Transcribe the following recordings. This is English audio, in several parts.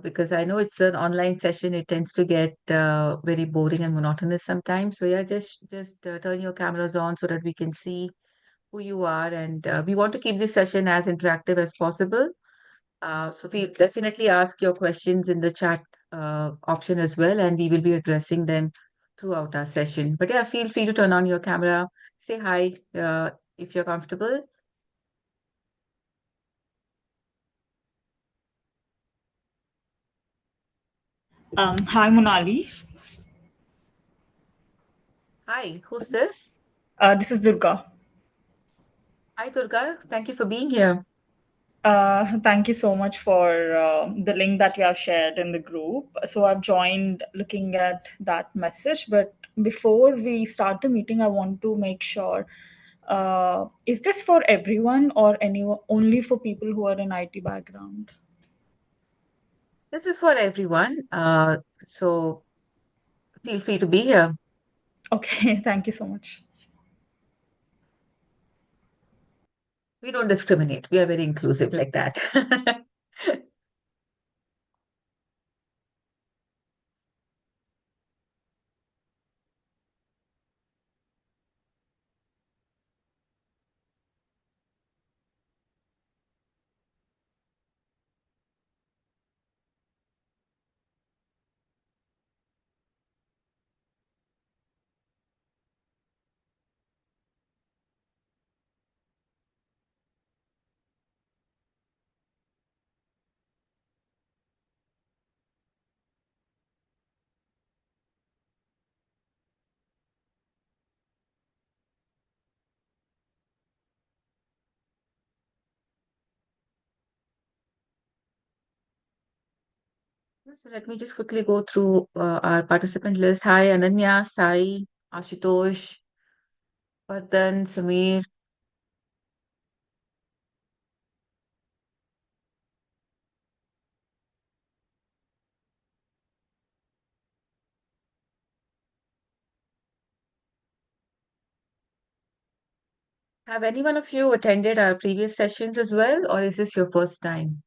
because I know it's an online session. It tends to get very boring and monotonous sometimes. So yeah, just turn your cameras on so that we can see who you are, and we want to keep this session as interactive as possible. So we definitely ask your questions in the chat option as well, and we will be addressing them throughout our session. But yeah, feel free to turn on your camera, say hi if you're comfortable. Hi, Monali. Hi, who's this? This is Durga. Hi, Durga. Thank you for being here. Thank you so much for the link that you have shared in the group. So I've joined looking at that message. But before we start the meeting, I want to make sure, is this for everyone or anyone, only for people who are in IT background? This is for everyone. So feel free to be here. Okay, thank you so much. We don't discriminate. We are very inclusive like that. So let me just quickly go through our participant list. Hi, Ananya, Sai, Ashutosh, Vardhan, Samir. Have any one of you attended our previous sessions as well, or is this your first time?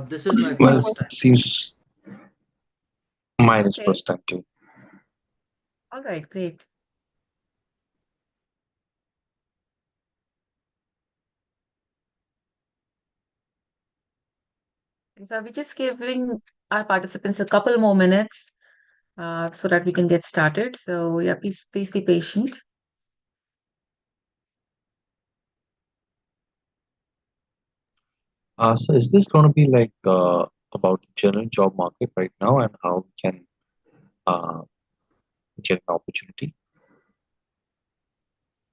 This is my Well, first time. seems mine is Okay, first time too. all right, great. So we're just giving our participants a couple more minutes so that we can get started. So yeah, please be patient. So is this going to be like about the general job market right now and how we can uh, get an opportunity?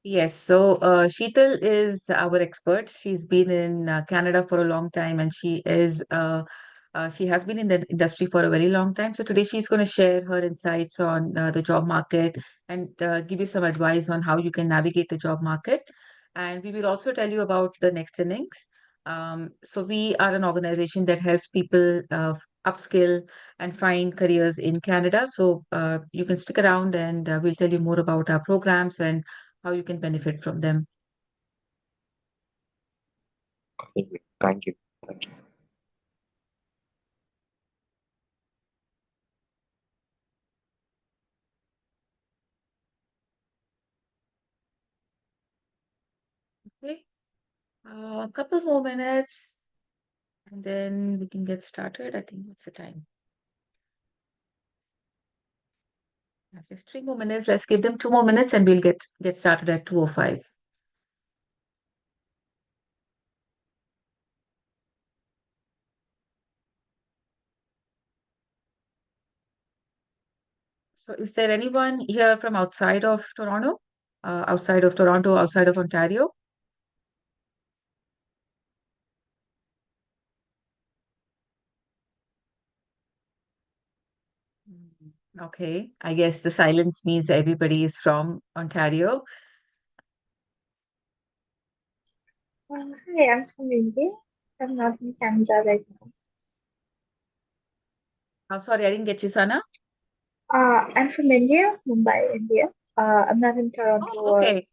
Yes, so Sheetal is our expert. She's been in Canada for a long time, and she has been in the industry for a very long time. So today she's going to share her insights on the job market and give you some advice on how you can navigate the job market. And we will also tell you about the next innings. So we are an organization that helps people upskill and find careers in Canada. So you can stick around, and we'll tell you more about our programs and how you can benefit from them. Okay, great. Thank you. Thank you. Okay, a couple more minutes and then we can get started. I think that's the time. Yeah, just 3 more minutes. Let's give them 2 more minutes and we'll get started at 2:05. So is there anyone here from outside of Toronto? Outside of Toronto, outside of Ontario? Okay, I guess the silence means everybody is from Ontario. Hi, I'm from India. I'm not in Canada right now. Oh, sorry, I didn't get you, Sana. I'm from India, Mumbai, India. I'm not in Toronto Oh, or okay.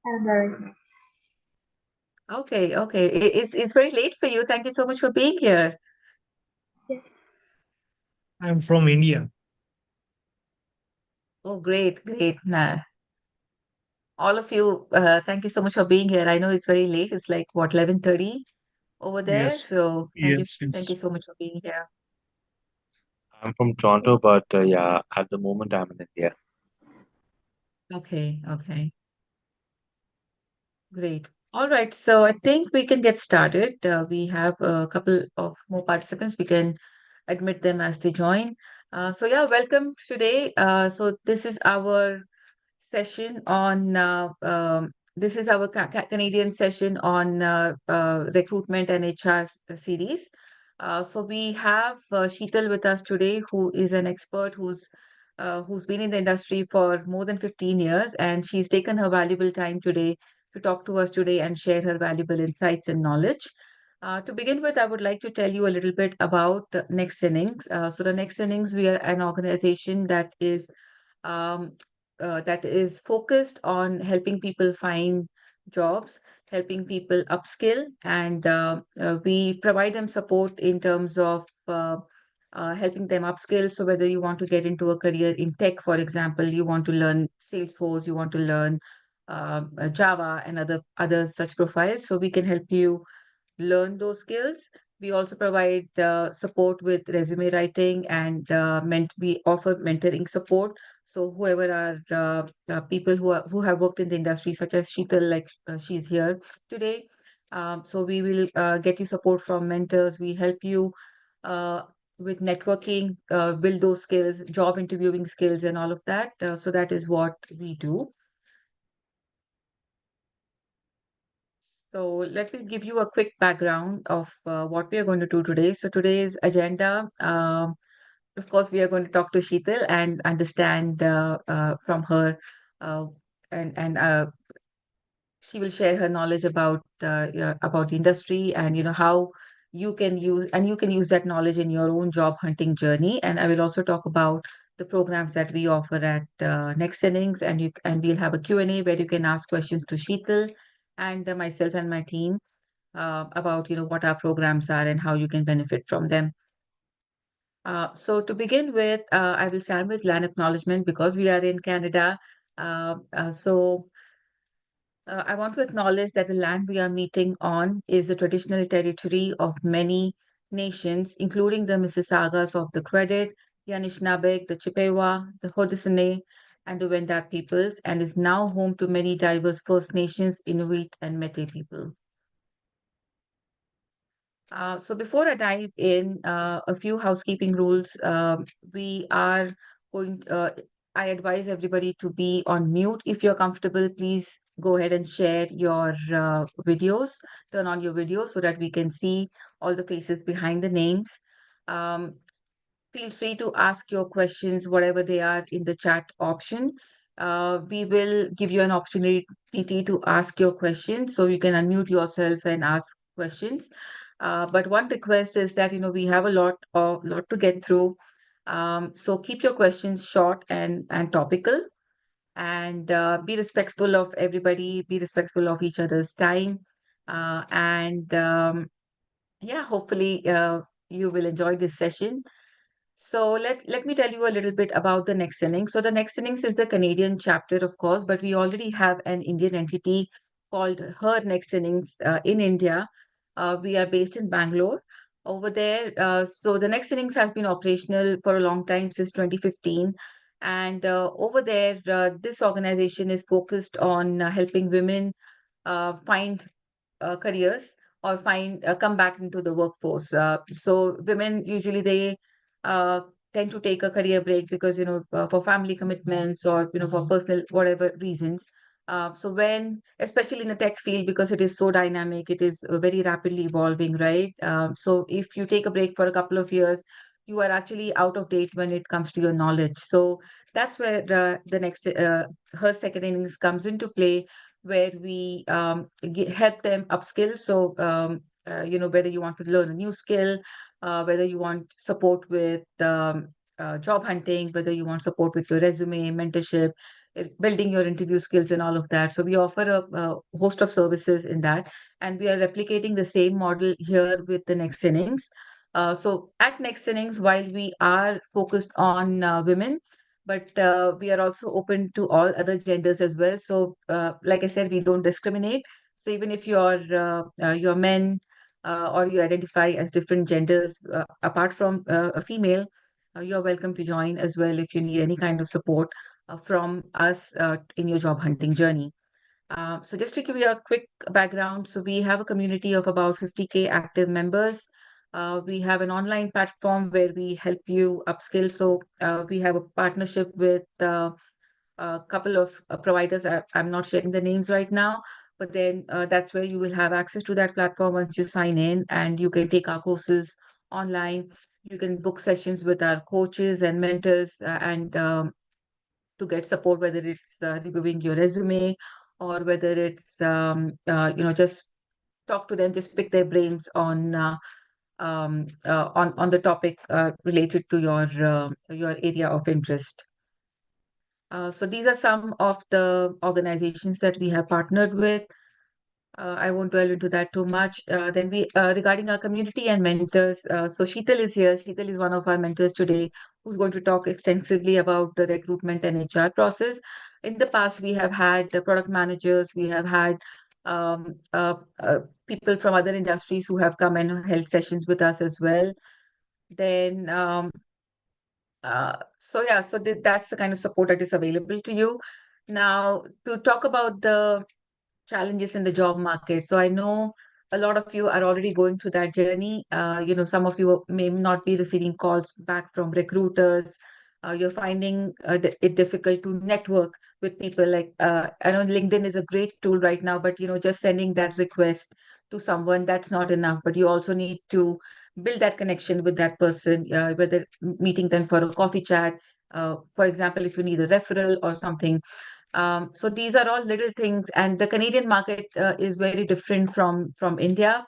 Canada right now. Okay, okay. It's very late for you. Thank you so much for being here. Yes. I'm from India. Oh, great, great. Nah, all of you, thank you so much for being here. I know it's very late. It's like what, 11:30 over there. Yes, So thank you yes. so much for being here. I'm from Toronto, but yeah, at the moment I'm in India. Okay, okay. Great. All right. So I think we can get started. We have a couple of more participants. We can admit them as they join. So yeah, welcome today. So this is our session on this is our Canadian session on recruitment and HR series. So we have Sheetal with us today, who is an expert who's been in the industry for more than 15 years, and she's taken her valuable time today to talk to us today and share her valuable insights and knowledge. To begin with, I would like to tell you a little bit about Next Innings. So the Next Innings, we are an organization um, that is focused on helping people find jobs, helping people upskill, and we provide them support in terms of helping them upskill. So whether you want to get into a career in tech, for example, you want to learn Salesforce, you want to learn Java and other such profiles, so we can help you learn those skills. We also provide support with resume writing and we offer mentoring support. So whoever are people who have worked in the industry, such as Sheetal, like she's here today. So we will get you support from mentors. We help you uh, with networking, build those skills, job interviewing skills, and all of that. So that is what we do. So let me give you a quick background of what we are going to do today. So today's agenda, of course, we are going to talk to Sheetal and understand from her, uh, and she will share her knowledge yeah, about the industry, and how you can use that knowledge in your own job hunting journey. And I will also talk about the programs that we offer at Next Innings, and we'll have a Q&A where you can ask questions to Sheetal and myself and my team about what our programs are and how you can benefit from them. So to begin with, I will start with land acknowledgement because we are in Canada. So I want to acknowledge that the land we are meeting on is the traditional territory of many nations, including the Mississaugas of the Credit, the Anishinaabe, the Chippewa, the Haudenosaunee, and the Wendat peoples, and is now home to many diverse First Nations, Inuit, and Métis people. So before I dive in, a few housekeeping rules. We are going. I advise everybody to be on mute. If you're comfortable, please go ahead and share your videos. Turn on your videos so that we can see all the faces behind the names. Um, Feel free to ask your questions, whatever they are, in the chat option. We will give you an opportunity to ask your questions, so you can unmute yourself and ask questions. But one request is that we have a lot to get through. So keep your questions short and topical, and be respectful of everybody. Be respectful of each other's time, and yeah, hopefully you will enjoy this session. So let me tell you a little bit about the Next Innings. So the Next Innings is the Canadian chapter, of course, but we already have an Indian entity called Her Next Innings in India. We are based in Bangalore. Over there, so the Next Innings has been operational for a long time, since 2015. And over there, this organization is focused on helping women find careers or find come back into the workforce. So women usually they uh, tend to take a career break because for family commitments or for personal whatever reasons. So when, especially in the tech field, because it is so dynamic, it is very rapidly evolving, right? So if you take a break for a couple of years, you are actually out of date when it comes to your knowledge. So that's where the next Her Second Innings comes into play, where we help them upskill. So, whether you want to learn a new skill, whether you want support with job hunting, whether you want support with your resume, mentorship, building your interview skills and all of that. So we offer a host of services in that, and we are replicating the same model here with the Next Innings. So at Next Innings, while we are focused on women, but we are also open to all other genders as well. So like I said, we don't discriminate. So even if you're men or you identify as different genders apart from a female, you're welcome to join as well if you need any kind of support from us in your job hunting journey. So just to give you a quick background, so we have a community of about 50K active members. We have an online platform where we help you upskill. So we have a partnership with a couple of providers. I'm not sharing the names right now, but then that's where you will have access to that platform once you sign in, and you can take our courses online. You can book sessions with our coaches and mentors and to get support, whether it's reviewing your resume or whether it's just talk to them, just pick their brains on on the topic related to your area of interest. So these are some of the organizations that we have partnered with. I won't dwell into that too much. Then regarding our community and mentors, so Sheetal is here. Sheetal is one of our mentors today, who's going to talk extensively about the recruitment and HR process. In the past, we have had the product managers, we have had um, uh, people from other industries who have come and held sessions with us as well. Then, that's the kind of support that is available to you. Now, to talk about the challenges in the job market. So I know a lot of you are already going through that journey. Some of you may not be receiving calls back from recruiters. You're finding it difficult to network with people. Like I know LinkedIn is a great tool right now, but just sending that request to someone, that's not enough. But you also need to build that connection with that person, whether meeting them for a coffee chat. For example, if you need a referral or something. So these are all little things, and the Canadian market is very different from India.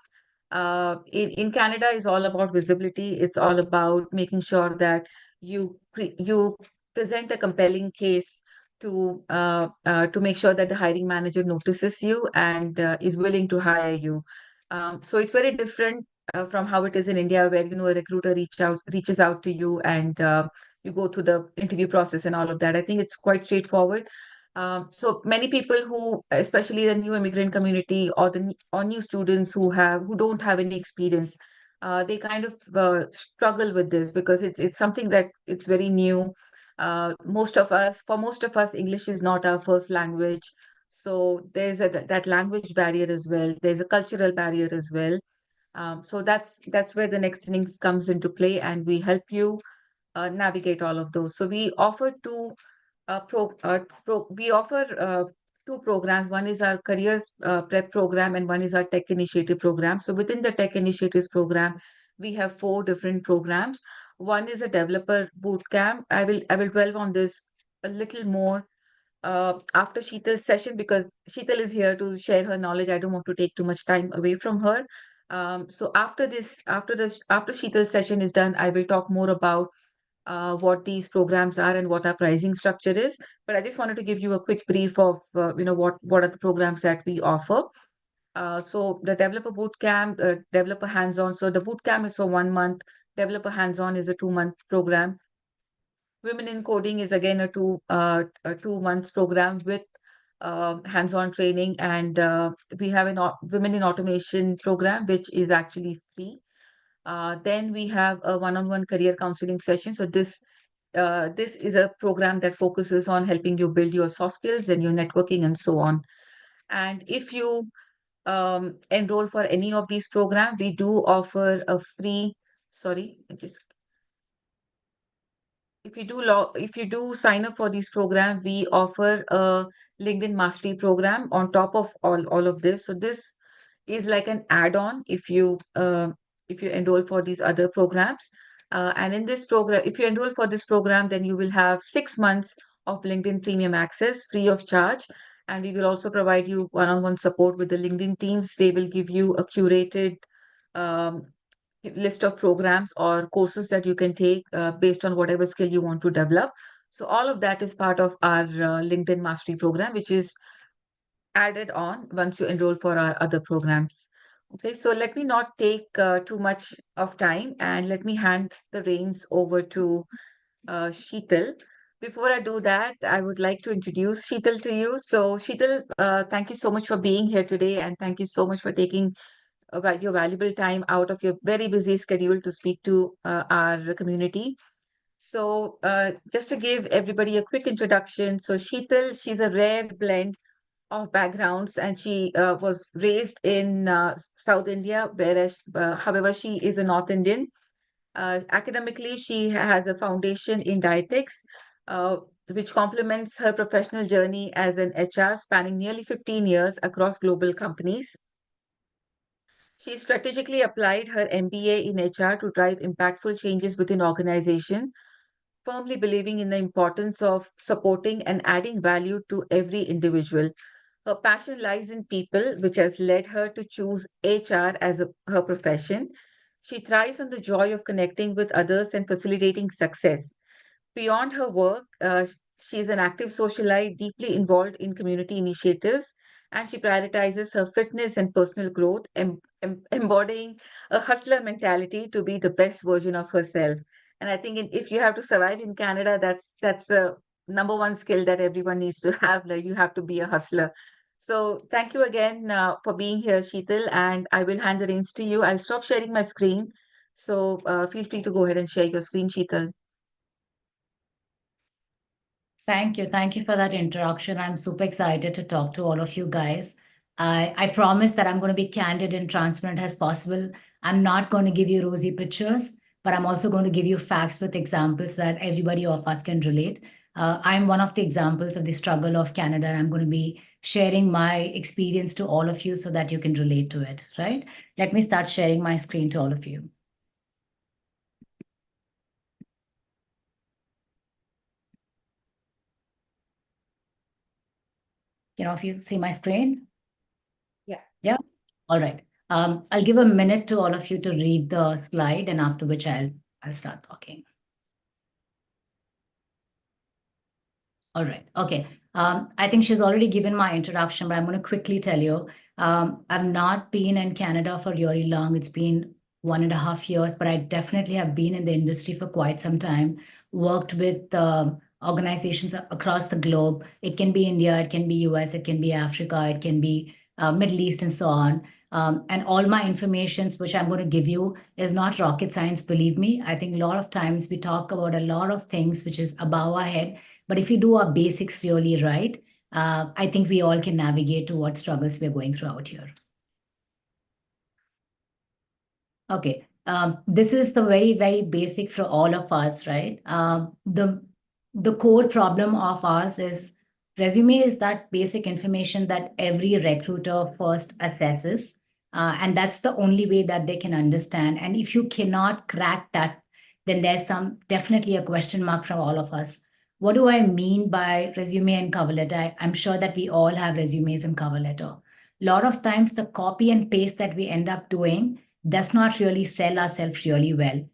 In Canada, is all about visibility. It's all about making sure that you present a compelling case to make sure that the hiring manager notices you and is willing to hire you. So it's very different from how it is in India, where a recruiter reaches out to you and you go through the interview process and all of that. I think it's quite straightforward. So many people who, especially the new immigrant community or new students who don't have any experience, they kind of struggle with this because it's something that it's very new. For most of us, English is not our first language, so there's that language barrier as well. There's a cultural barrier as well. So that's where the Next Innings comes into play, and we help you navigate all of those. So we offer two programs. One is our careers prep program, and one is our tech initiative program. So within the tech initiatives program, we have 4 different programs. One is a developer boot camp. I will dwell on this a little more after Sheetal's session, because Sheetal is here to share her knowledge. I don't want to take too much time away from her. So after Sheetal's session is done, I will talk more about what these programs are and what our pricing structure is. But I just wanted to give you a quick brief of what are the programs that we offer. So the developer bootcamp, developer hands-on. So the bootcamp is for 1 month. Developer hands-on is a 2-month program. Women in Coding is again a 2 months program with hands-on training, and we have a Women in Automation program, which is actually free. Then we have a one-on-one career counseling session. So this is a program that focuses on helping you build your soft skills and your networking and so on. And if you enroll for any of these programs, we do offer a free, if you do sign up for these programs, we offer a LinkedIn Mastery program on top of all of this. So this is like an add-on if you enroll for these other programs. And in this program, if you enroll for this program, then you will have 6 months of LinkedIn Premium access free of charge. And we will also provide you one-on-one support with the LinkedIn teams. They will give you a curated list of programs or courses that you can take based on whatever skill you want to develop. So all of that is part of our LinkedIn Mastery program, which is added on once you enroll for our other programs. Okay, so let me not take too much of time and let me hand the reins over to Sheetal. Before I do that, I would like to introduce Sheetal to you. So Sheetal, thank you so much for being here today, and thank you so much for taking your valuable time out of your very busy schedule to speak to our community. So just to give everybody a quick introduction, so Sheetal, she's a rare blend of backgrounds, and she was raised in South India, whereas, however, she is a North Indian. Academically, she has a foundation in dietetics, uh, which complements her professional journey as an HR spanning nearly 15 years across global companies. She strategically applied her MBA in HR to drive impactful changes within organization, firmly believing in the importance of supporting and adding value to every individual. Her passion lies in people, which has led her to choose HR as her profession. She thrives on the joy of connecting with others and facilitating success. Beyond her work, she is an active socialite, deeply involved in community initiatives, and she prioritizes her fitness and personal growth, embodying a hustler mentality to be the best version of herself. And I think if you have to survive in Canada, that's the number one skill that everyone needs to have. Like, you have to be a hustler. So thank you again for being here, Sheetal, and I will hand the reins to you. I'll stop sharing my screen. So feel free to go ahead and share your screen, Sheetal. Thank you. Thank you for that introduction. I'm super excited to talk to all of you guys. I promise that I'm going to be candid and transparent as possible. I'm not going to give you rosy pictures, but I'm also going to give you facts with examples so that everybody of us can relate. I'm one of the examples of the struggle of Canada. I'm going to be sharing my experience to all of you so that you can relate to it, right? Let me start sharing my screen to all of you. If you see my screen? Yeah. Yeah. All right. I'll give a minute to all of you to read the slide, and after which I'll start talking. All right. Okay. I think she's already given my introduction, but I'm going to quickly tell you. I've not been in Canada for really long. It's been 1.5 years, but I definitely have been in the industry for quite some time, worked with organizations across the globe. It can be India, it can be US, it can be Africa, it can be Middle East, and so on. And all my information, which I'm going to give you, is not rocket science, believe me. I think a lot of times we talk about a lot of things which is above our head. But if we do our basics really right, I think we all can navigate to what struggles we're going through out here. Okay, this is the very, very basic for all of us, right? The core problem of ours is resume is that basic information that every recruiter first assesses. And that's the only way that they can understand. And if you cannot crack that, then there's definitely a question mark from all of us. What do I mean by resume and cover letter? I'm sure that we all have resumes and cover letter. A lot of times the copy and paste that we end up doing does not really sell ourselves really well.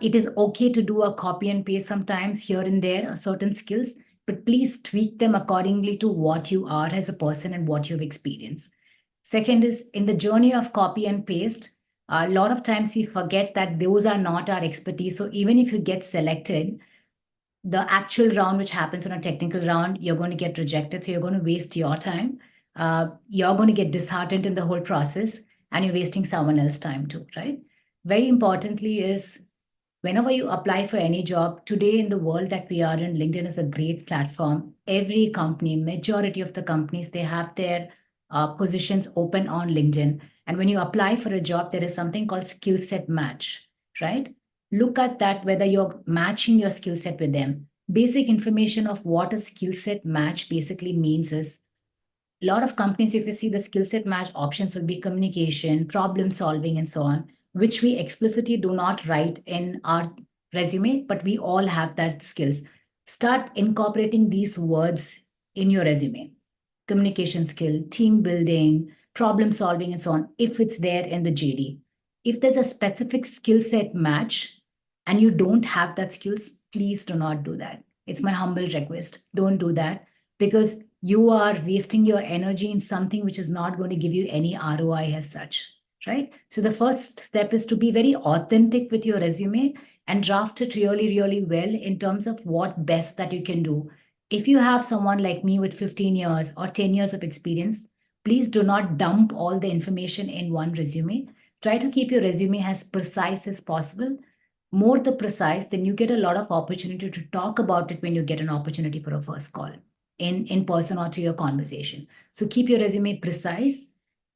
It is okay to do a copy and paste sometimes here and there, certain skills, but please tweak them accordingly to what you are as a person and what you've experienced. Second is, in the journey of copy and paste, a lot of times we forget that those are not our expertise. So even if you get selected, the actual round, which happens on a technical round, you're going to get rejected. So you're going to waste your time. You're going to get disheartened in the whole process, and you're wasting someone else's time too, right? Very importantly is, whenever you apply for any job, today in the world that we are in, LinkedIn is a great platform. Every company, majority of the companies, they have their positions open on LinkedIn. And when you apply for a job, there is something called skill set match, right? Look at that, whether you're matching your skill set with them. Basic information of what a skill set match basically means is, a lot of companies, if you see the skill set match options, will be communication, problem solving, and so on, which we explicitly do not write in our resume, but we all have that skills. Start incorporating these words in your resume. Communication skill, team building, problem solving, and so on, if it's there in the JD. If there's a specific skill set match and you don't have that skills, please do not do that. It's my humble request. Don't do that, because you are wasting your energy in something which is not going to give you any ROI as such, right? So the first step is to be very authentic with your resume and draft it really, really well in terms of what best that you can do. If you have someone like me with 15 years or 10 years of experience, please do not dump all the information in one resume. Try to keep your resume as precise as possible. More the precise, then you get a lot of opportunity to talk about it when you get an opportunity for a first call in person or through your conversation. So keep your resume precise,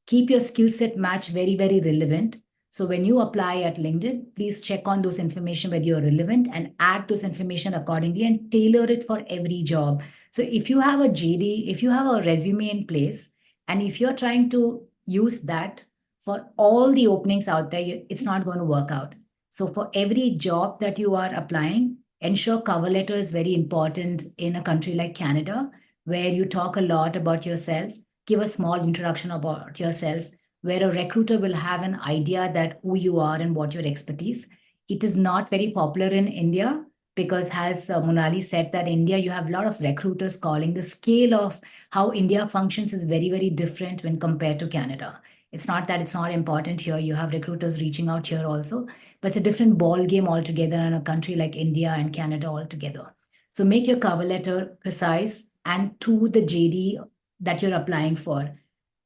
keep your skill set match very, very relevant. So when you apply at LinkedIn, please check on those information whether you're relevant and add those information accordingly and tailor it for every job. So if you have a JD, if you have a resume in place, and if you're trying to use that for all the openings out there, it's not going to work out. So for every job that you are applying, ensure cover letter is very important in a country like Canada, where you talk a lot about yourself. Give a small introduction about yourself, where a recruiter will have an idea that who you are and what your expertise. It is not very popular in India because, as Monali said, that India, you have a lot of recruiters calling. The scale of how India functions is very, very different when compared to Canada. It's not that it's not important here. You have recruiters reaching out here also, but it's a different ball game altogether in a country like India and Canada altogether. So make your cover letter precise and to the JD that you're applying for.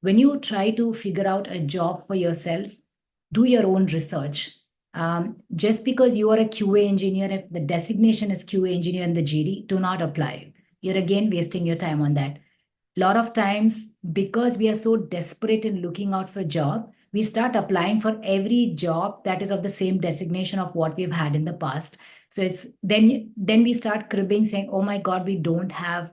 When you try to figure out a job for yourself, do your own research. Just because you are a QA engineer, if the designation is QA engineer in the JD, do not apply. You're again wasting your time on that. A lot of times, because we are so desperate in looking out for a job, we start applying for every job that is of the same designation of what we've had in the past. So it's then we start cribbing, saying, oh my God, we don't have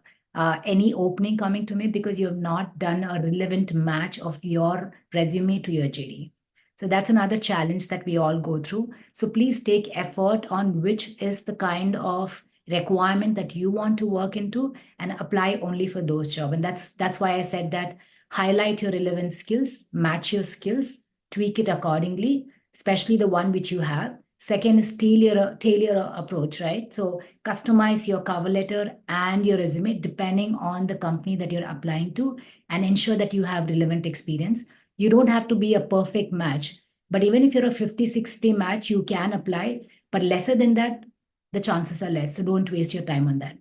any opening coming to me because you have not done a relevant match of your resume to your JD. So that's another challenge that we all go through. So please take effort on which is the kind of requirement that you want to work into and apply only for those jobs. And that's why I said that highlight your relevant skills, match your skills, tweak it accordingly, especially the one which you have. Second is tailor approach, right? So customize your cover letter and your resume depending on the company that you're applying to and ensure that you have relevant experience. You don't have to be a perfect match, but even if you're a 50-60 match, you can apply, but lesser than that, the chances are less. So don't waste your time on that.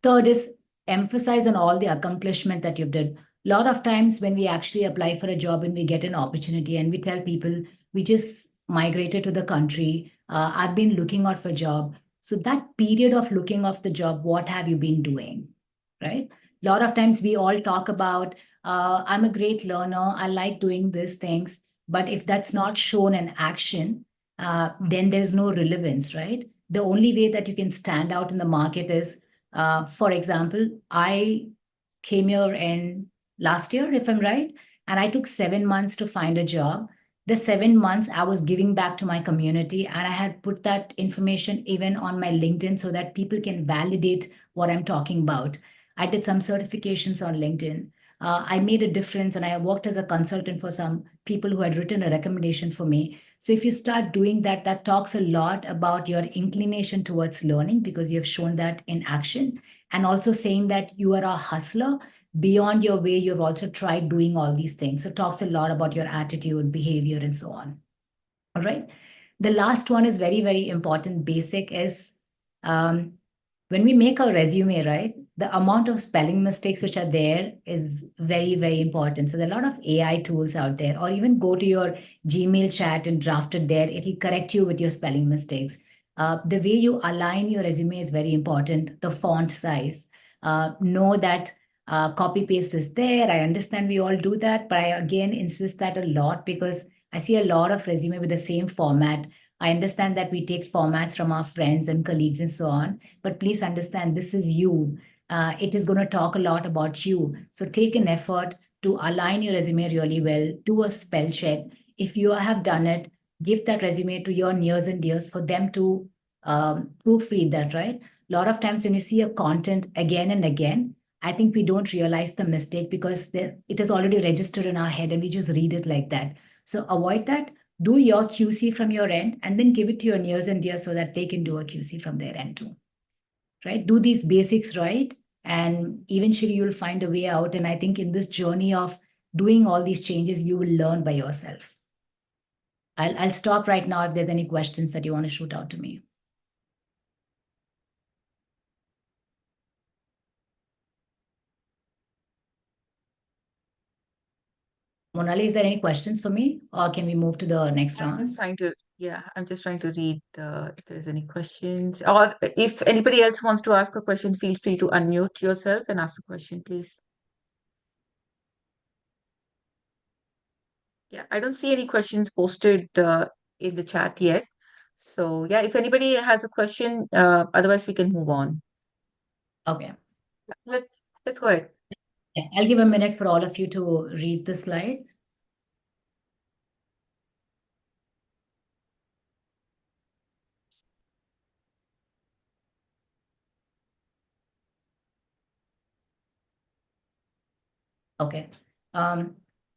Third is emphasize on all the accomplishment that you've done. A lot of times when we actually apply for a job and we get an opportunity and we tell people, we just migrated to the country, I've been looking out for a job. So that period of looking of the job, what have you been doing, right? A lot of times we all talk about, I'm a great learner, I like doing these things, but if that's not shown in action, then there's no relevance, right? The only way that you can stand out in the market is, for example, I came here in last year, if I'm right, and I took 7 months to find a job. The 7 months I was giving back to my community, and I had put that information even on my LinkedIn so that people can validate what I'm talking about. I did some certifications on LinkedIn. I made a difference, and I worked as a consultant for some people who had written a recommendation for me. So if you start doing that, that talks a lot about your inclination towards learning because you have shown that in action, and also saying that you are a hustler. Beyond your way, you've also tried doing all these things. So it talks a lot about your attitude, behavior, and so on. All right. The last one is very, very important. Basic is when we make our resume, right, the amount of spelling mistakes which are there is very, very important. So there are a lot of AI tools out there, or even go to your Gmail chat and draft it there. It'll correct you with your spelling mistakes. The way you align your resume is very important. The font size. Know that copy paste is there. I understand we all do that, but I again insist that a lot because I see a lot of resume with the same format. I understand that we take formats from our friends and colleagues and so on, but please understand this is you. It is going to talk a lot about you. So take an effort to align your resume really well, do a spell check. If you have done it, give that resume to your nears and dears for them to proofread that, right? A lot of times when you see a content again and again, I think we don't realize the mistake because it is already registered in our head and we just read it like that. So avoid that. Do your QC from your end and then give it to your nears and dears so that they can do a QC from their end too. right? Do these basics right, and eventually you'll find a way out. And I think in this journey of doing all these changes, you will learn by yourself. I'll stop right now if there's any questions that you want to shoot out to me. Monali, is there any questions for me, or can we move to the next I'm round? just trying to, yeah, I'm just trying to read if there's any questions. Or if anybody else wants to ask a question, feel free to unmute yourself and ask a question, please. Yeah, I don't see any questions posted in the chat yet. So yeah, if anybody has a question, otherwise we can move on. Okay. Let's go ahead. Yeah, I'll give a minute for all of you to read the slide. Okay.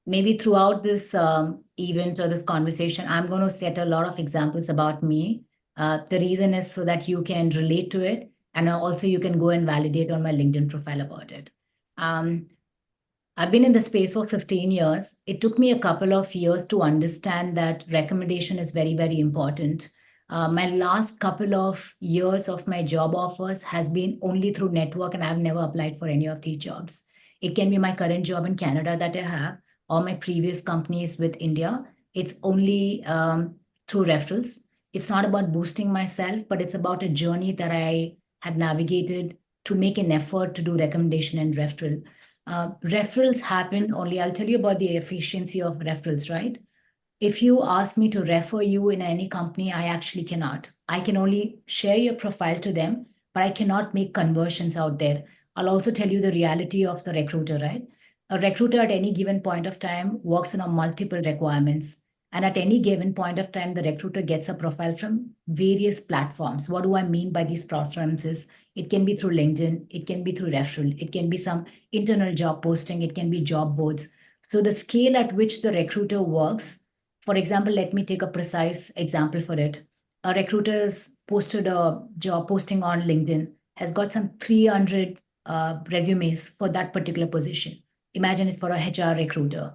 Maybe throughout this event or this conversation, I'm going to set a lot of examples about me. The reason is so that you can relate to it, and also you can go and validate on my LinkedIn profile about it. I've been in the space for 15 years. It took me a couple of years to understand that recommendation is very, very important. My last couple of years of my job offers has been only through network, and I've never applied for any of these jobs. It can be my current job in Canada that I have, or my previous companies with India. It's only through referrals. It's not about boosting myself, but it's about a journey that I have navigated to make an effort to do recommendation and referral. Referrals happen only, I'll tell you about the efficiency of referrals, right? If you ask me to refer you in any company, I actually cannot. I can only share your profile to them, but I cannot make conversions out there. I'll also tell you the reality of the recruiter, right? A recruiter at any given point of time works on multiple requirements. And at any given point of time, the recruiter gets a profile from various platforms. What do I mean by these platforms is it can be through LinkedIn, it can be through referral, it can be some internal job posting, it can be job boards. So the scale at which the recruiter works, for example, let me take a precise example for it. A recruiter has posted a job posting on LinkedIn, has got some 300 resumes for that particular position. Imagine it's for a HR recruiter.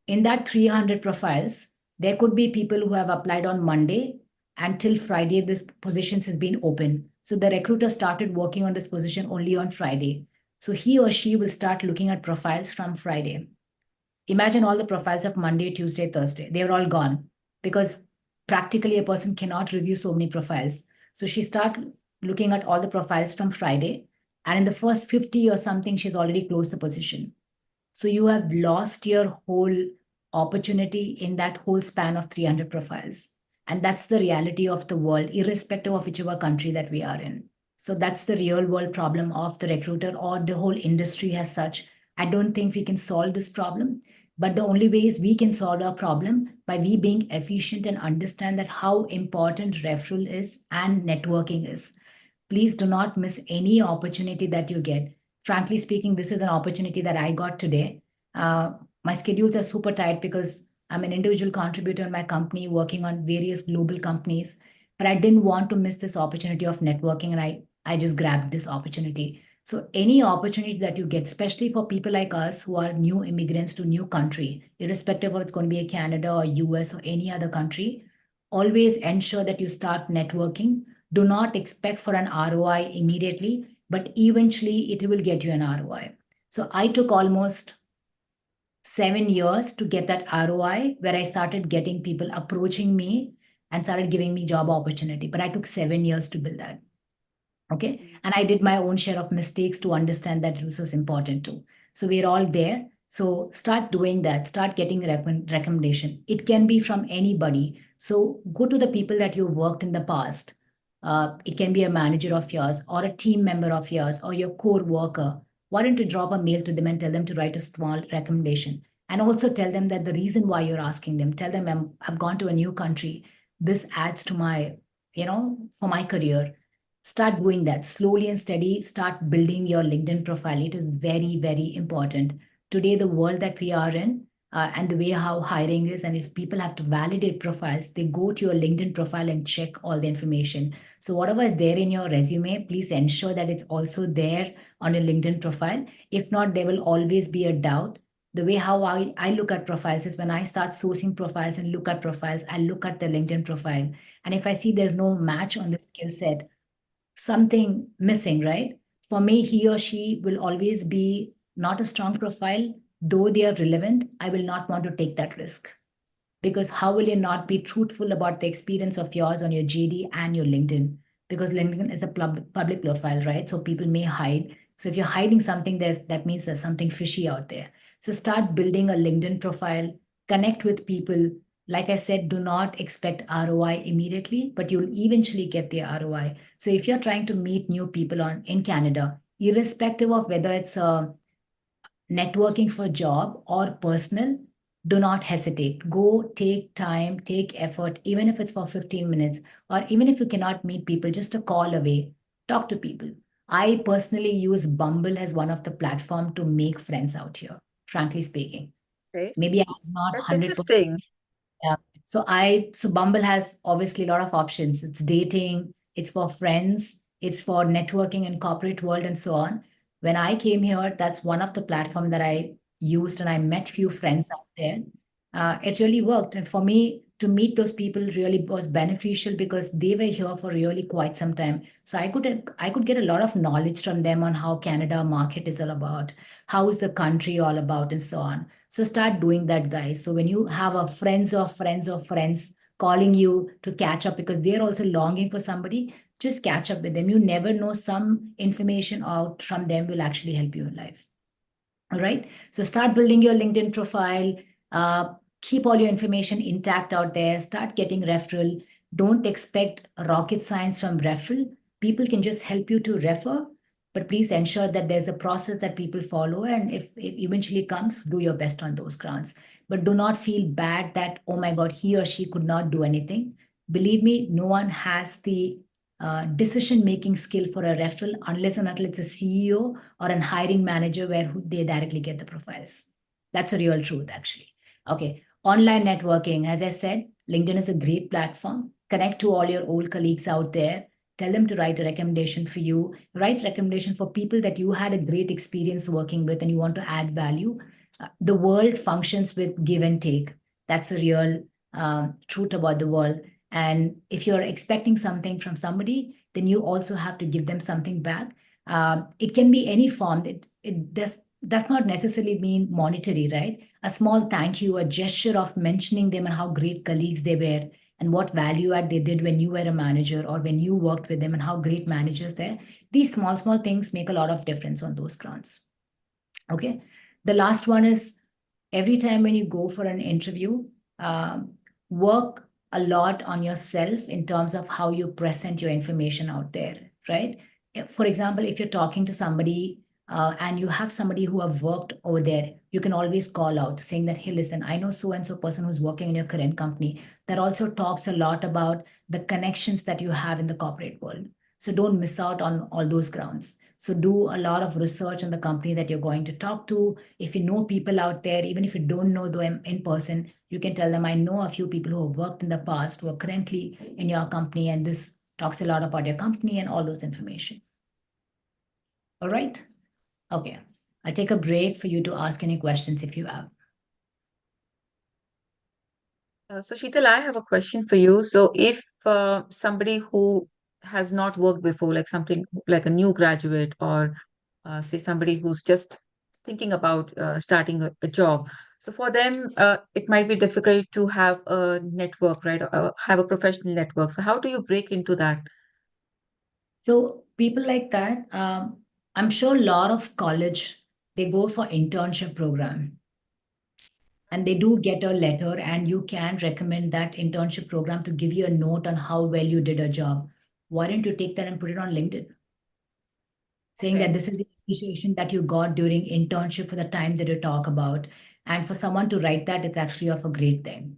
In that 300 profiles, there could be people who have applied on Monday, until Friday, this position has been open. So the recruiter started working on this position only on Friday. So he or she will start looking at profiles from Friday. Imagine all the profiles of Monday, Tuesday, Thursday. They were all gone because practically a person cannot review so many profiles. So she started looking at all the profiles from Friday. And in the first 50 or something, she's already closed the position. So you have lost your whole opportunity in that whole span of 300 profiles. And that's the reality of the world, irrespective of whichever country that we are in. So that's the real world problem of the recruiter or the whole industry as such. I don't think we can solve this problem, but the only way is we can solve our problem by we being efficient and understand that how important referral is and networking is. Please do not miss any opportunity that you get. Frankly speaking, this is an opportunity that I got today. My schedules are super tight because I'm an individual contributor in my company working on various global companies, but I didn't want to miss this opportunity of networking, and I just grabbed this opportunity. So any opportunity that you get, especially for people like us who are new immigrants to new country, irrespective of it's going to be a Canada or US or any other country, always ensure that you start networking. Do not expect for an ROI immediately, but eventually it will get you an ROI. So I took almost 7 years to get that ROI, where I started getting people approaching me and started giving me job opportunity. But I took 7 years to build that. Okay. And I did my own share of mistakes to understand that this was important too. So we're all there. So start doing that, start getting recommendation. It can be from anybody. So go to the people that you've worked in the past. It can be a manager of yours or a team member of yours or your core worker. Why don't you drop a mail to them and tell them to write a small recommendation? And also tell them that the reason why you're asking them, tell them I've gone to a new country. This adds to my, for my career. Start doing that slowly and steady. Start building your LinkedIn profile. It is very, very important. Today, the world that we are in, and the way how hiring is. And if people have to validate profiles, they go to your LinkedIn profile and check all the information. So whatever is there in your resume, please ensure that it's also there on your LinkedIn profile. If not, there will always be a doubt. The way how I look at profiles is when I start sourcing profiles and look at profiles, I look at the LinkedIn profile. And if I see there's no match on the skill set, something missing, right? For me, he or she will always be not a strong profile. Though they are relevant, I will not want to take that risk. Because how will you not be truthful about the experience of yours on your JD and your LinkedIn? Because LinkedIn is a public profile, right? So people may hide. So if you're hiding something, that means there's something fishy out there. So start building a LinkedIn profile, connect with people. Like I said, do not expect ROI immediately, but you'll eventually get the ROI. So if you're trying to meet new people in Canada, irrespective of whether it's networking for job or personal, do not hesitate. Go, take time, take effort, even if it's for 15 minutes, or even if you cannot meet people, just a call away, talk to people. I personally use Bumble as one of the platform to make friends out here, frankly speaking. Okay. Maybe I was not That's 100%. interesting. Yeah. So Bumble has obviously a lot of options. It's dating, it's for friends, it's for networking in corporate world and so on. When I came here, that's one of the platform that I used, and I met few friends out there. It really worked. And for me to meet those people really was beneficial because they were here for really quite some time. So I could get a lot of knowledge from them on how Canada market is all about, how is the country all about, and so on. So start doing that, guys. So when you have a friends of friends of friends calling you to catch up because they're also longing for somebody, just catch up with them. You never know, some information out from them will actually help you in life. All right. So start building your LinkedIn profile. Keep all your information intact out there. Start getting referral. Don't expect rocket science from referral. People can just help you to refer, but please ensure that there's a process that people follow. And if it eventually comes, do your best on those grounds. But do not feel bad that, oh my God, he or she could not do anything. Believe me, no one has the decision-making skill for a referral unless and until it's a CEO or an hiring manager where they directly get the profiles. That's a real truth, actually. Okay, online networking. As I said, LinkedIn is a great platform. Connect to all your old colleagues out there. Tell them to write a recommendation for you. Write recommendation for people that you had a great experience working with and you want to add value. The world functions with give and take. That's a real truth about the world. And if you're expecting something from somebody, then you also have to give them something back. It can be any form. It does not necessarily mean monetary, right? A small thank you, a gesture of mentioning them and how great colleagues they were and what value add they did when you were a manager or when you worked with them and how great managers they're. These small things make a lot of difference on those grounds. Okay. The last one is every time when you go for an interview, work a lot on yourself in terms of how you present your information out there, right? For example, if you're talking to somebody and you have somebody who have worked over there, you can always call out saying that, hey, listen, I know so-and-so person who's working in your current company. That also talks a lot about the connections that you have in the corporate world. So don't miss out on all those grounds. So do a lot of research on the company that you're going to talk to. If you know people out there, even if you don't know them in person, you can tell them, I know a few people who have worked in the past who are currently in your company, and this talks a lot about your company and all those information. All right. Okay. I'll take a break for you to ask any questions if you have. So Sheetal, I have a question for you. So if somebody who has not worked before, like something like a new graduate or say somebody who's just thinking about starting a job. So for them, it might be difficult to have a network, right? Have a professional network. So how do you break into that? So people like that, I'm sure a lot of college, they go for internship program. And they do get a letter and you can recommend that internship program to give you a note on how well you did a job. Why don't you take that and put it on LinkedIn? Saying that this is the appreciation that you got during internship for the time that you talk about. And for someone to write that, it's actually of a great thing,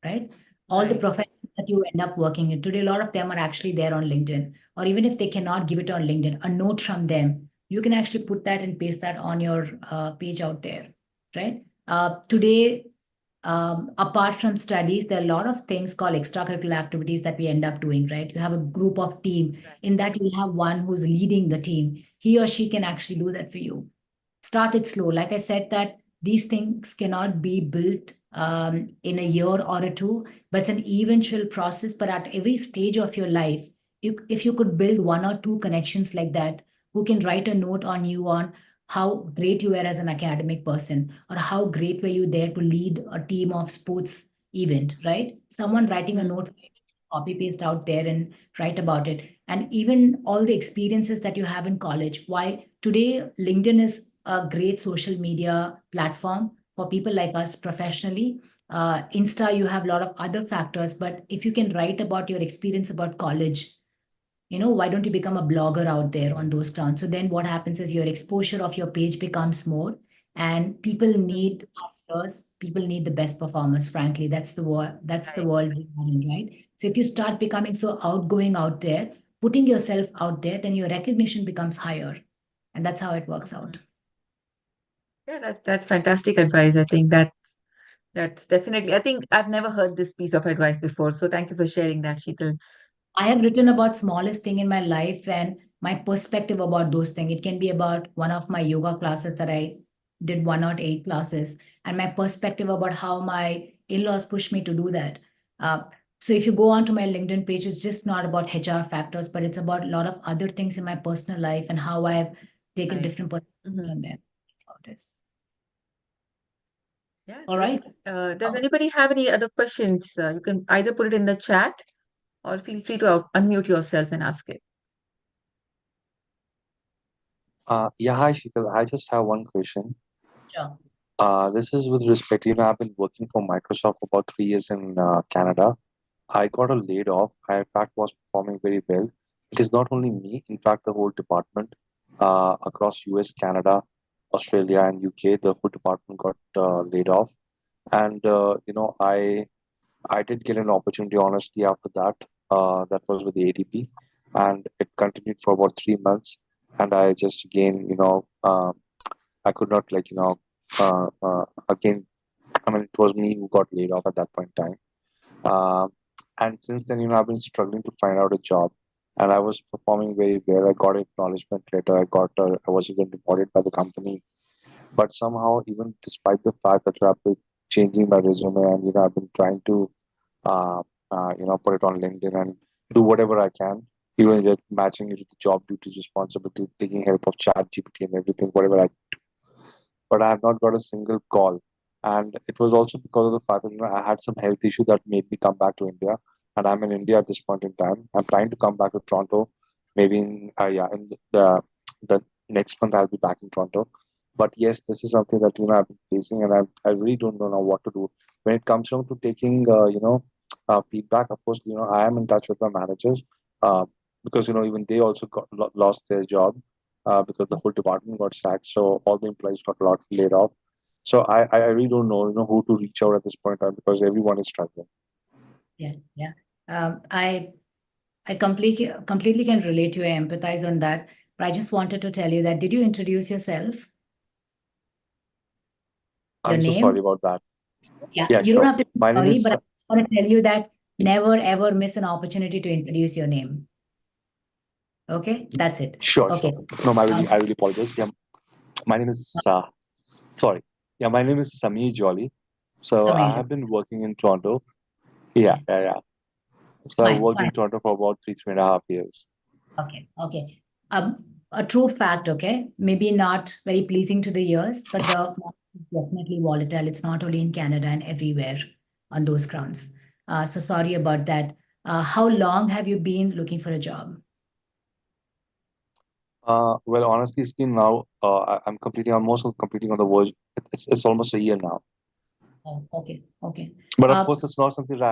right? All the professions that you end up working in today, a lot of them are actually there on LinkedIn. Or even if they cannot give it on LinkedIn, a note from them, you can actually put that and paste that on your page out there, right? Today, apart from studies, there are a lot of things called extracurricular activities that we end up doing, right? You have a group of team. In that, you have one who's leading the team. He or she can actually do that for you. Start it slow. Like I said, that these things cannot be built in a year or a two, but it's an eventual process. But at every stage of your life, if you could build one or two connections like that, who can write a note on you on how great you were as an academic person, or how great were you there to lead a team of sports event, right? Someone writing a note, copy paste out there and write about it. And even all the experiences that you have in college. Why today LinkedIn is a great social media platform for people like us professionally. Insta, you have a lot of other factors, but if you can write about your experience about college, why don't you become a blogger out there on those grounds? So then what happens is your exposure of your page becomes more, and people need hustlers, people need the best performers, frankly. That's the world, we are in, right? So if you start becoming so outgoing out there, putting yourself out there, then your recognition becomes higher. And that's how it works out. Yeah, that's fantastic advice. I think that's definitely, I think I've never heard this piece of advice before. So thank you for sharing that, Sheetal. I have written about smallest thing in my life and my perspective about those things. It can be about one of my yoga classes that I did 108 classes, and my perspective about how my in-laws pushed me to do that. So if you go onto my LinkedIn page, it's just not about HR factors, but it's about a lot of other things in my personal life and how I've taken Right. different perspectives Mhm. on them. That's how it is. Yeah, All great. right. Does anybody have any other questions? You can either put it in the chat or feel free to unmute yourself and ask it. Yeah, hi, Sheetal. I just have one question. Sure. This is with respect, I've been working for Microsoft for about 3 years in Canada. I got laid off. I, in fact, was performing very well. It is not only me, in fact, the whole department across US, Canada, Australia, and UK, the whole department got laid off. And, I did get an opportunity, honestly, after that. That was with the ADP. And it continued for about 3 months. And I just, again, I could not, again, I mean, it was me who got laid off at that point in time. And since then, I've been struggling to find out a job. And I was performing very well. I got an acknowledgement letter. I was even deported by the company. But somehow, even despite the fact that I've been changing my resume and, I've been trying to, put it on LinkedIn and do whatever I can, even just matching it with the job duties, responsibility, taking help of Chat GPT and everything, whatever I do. But I have not got a single call. And it was also because of the fact that I had some health issue that made me come back to India, and I'm in India at this point in time. I'm trying to come back to Toronto, maybe in the next month I'll be back in Toronto. But yes, this is something that I've been facing, and I really don't know now what to do when it comes down to taking feedback. Of course, I am in touch with my managers because even they also lost their job because the whole department got sacked, so all the employees got a lot laid off. So I really don't know, who to reach out at this point in time because everyone is struggling. Yeah. I completely can relate to you. I empathize on that. But I just wanted to tell you that, did you introduce yourself? I'm so sorry about that. Yeah, Yeah, you sure. don't have to be My name sorry, is but I just want to tell you that never ever miss an opportunity to introduce your name. Okay, that's it. sure. Okay. No, I really apologize. Yeah, my name is sorry. Yeah, my name is Sameer Jolly. So I Sameer. have been working in Toronto. Yeah. So I worked in Toronto for about 3.5 years. Okay. A true fact, okay? Maybe not very pleasing to the ears, but the market is definitely volatile. It's not only in Canada and everywhere on those grounds. So sorry about that. How long have you been looking for a job? Well, honestly, it's been now. I'm almost completing on the verge. It's almost a year now. Oh, okay. But of course, it's not something that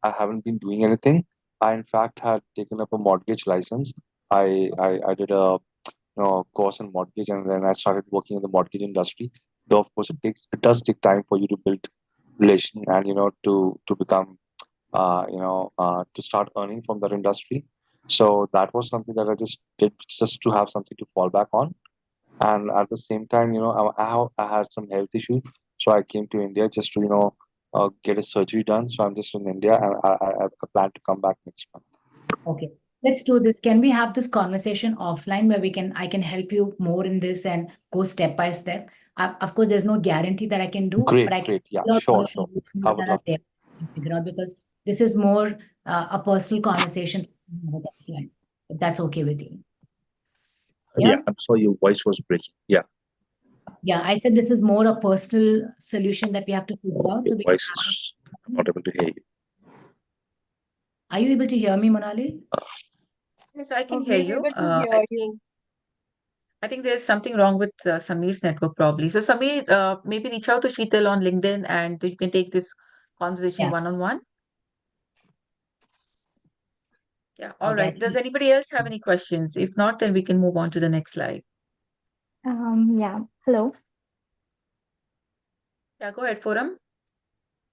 I haven't been doing anything. I in fact had taken up a mortgage license. I did a course in mortgage, and then I started working in the mortgage industry. Though of course it does take time for you to build relation and to become to start earning from that industry. So that was something that I just did just to have something to fall back on. And at the same time, I had some health issues, so I came to India just to get a surgery done. So I'm just in India, and I plan to come back next month. Okay, let's do this. Can we have this conversation offline where I can help you more in this and go step by step? Of course, there's no guarantee that I can do, Great, but I can great. Yeah, figure out sure, what are sure. the things I would that are love there and figure out, because this is more a personal conversation offline. If that's okay with you. Yeah, I'm sorry, your voice was breaking. Yeah, Yeah, I said this is more a personal solution that we have to figure out. your we can voice have this- is I'm not able to hear you. Are you able to hear me, Monali? Yes, I can Oh, hear we're you. able to hear you. I think there's something wrong with Sameer's network probably. So Sameer, maybe reach out to Sheetal on LinkedIn and you can take this conversation Yeah. one-on-one. Yeah, all Okay. right. Does anybody else have any questions? If not, then we can move on to the next slide. Yeah. Hello. Yeah, go ahead, Forum.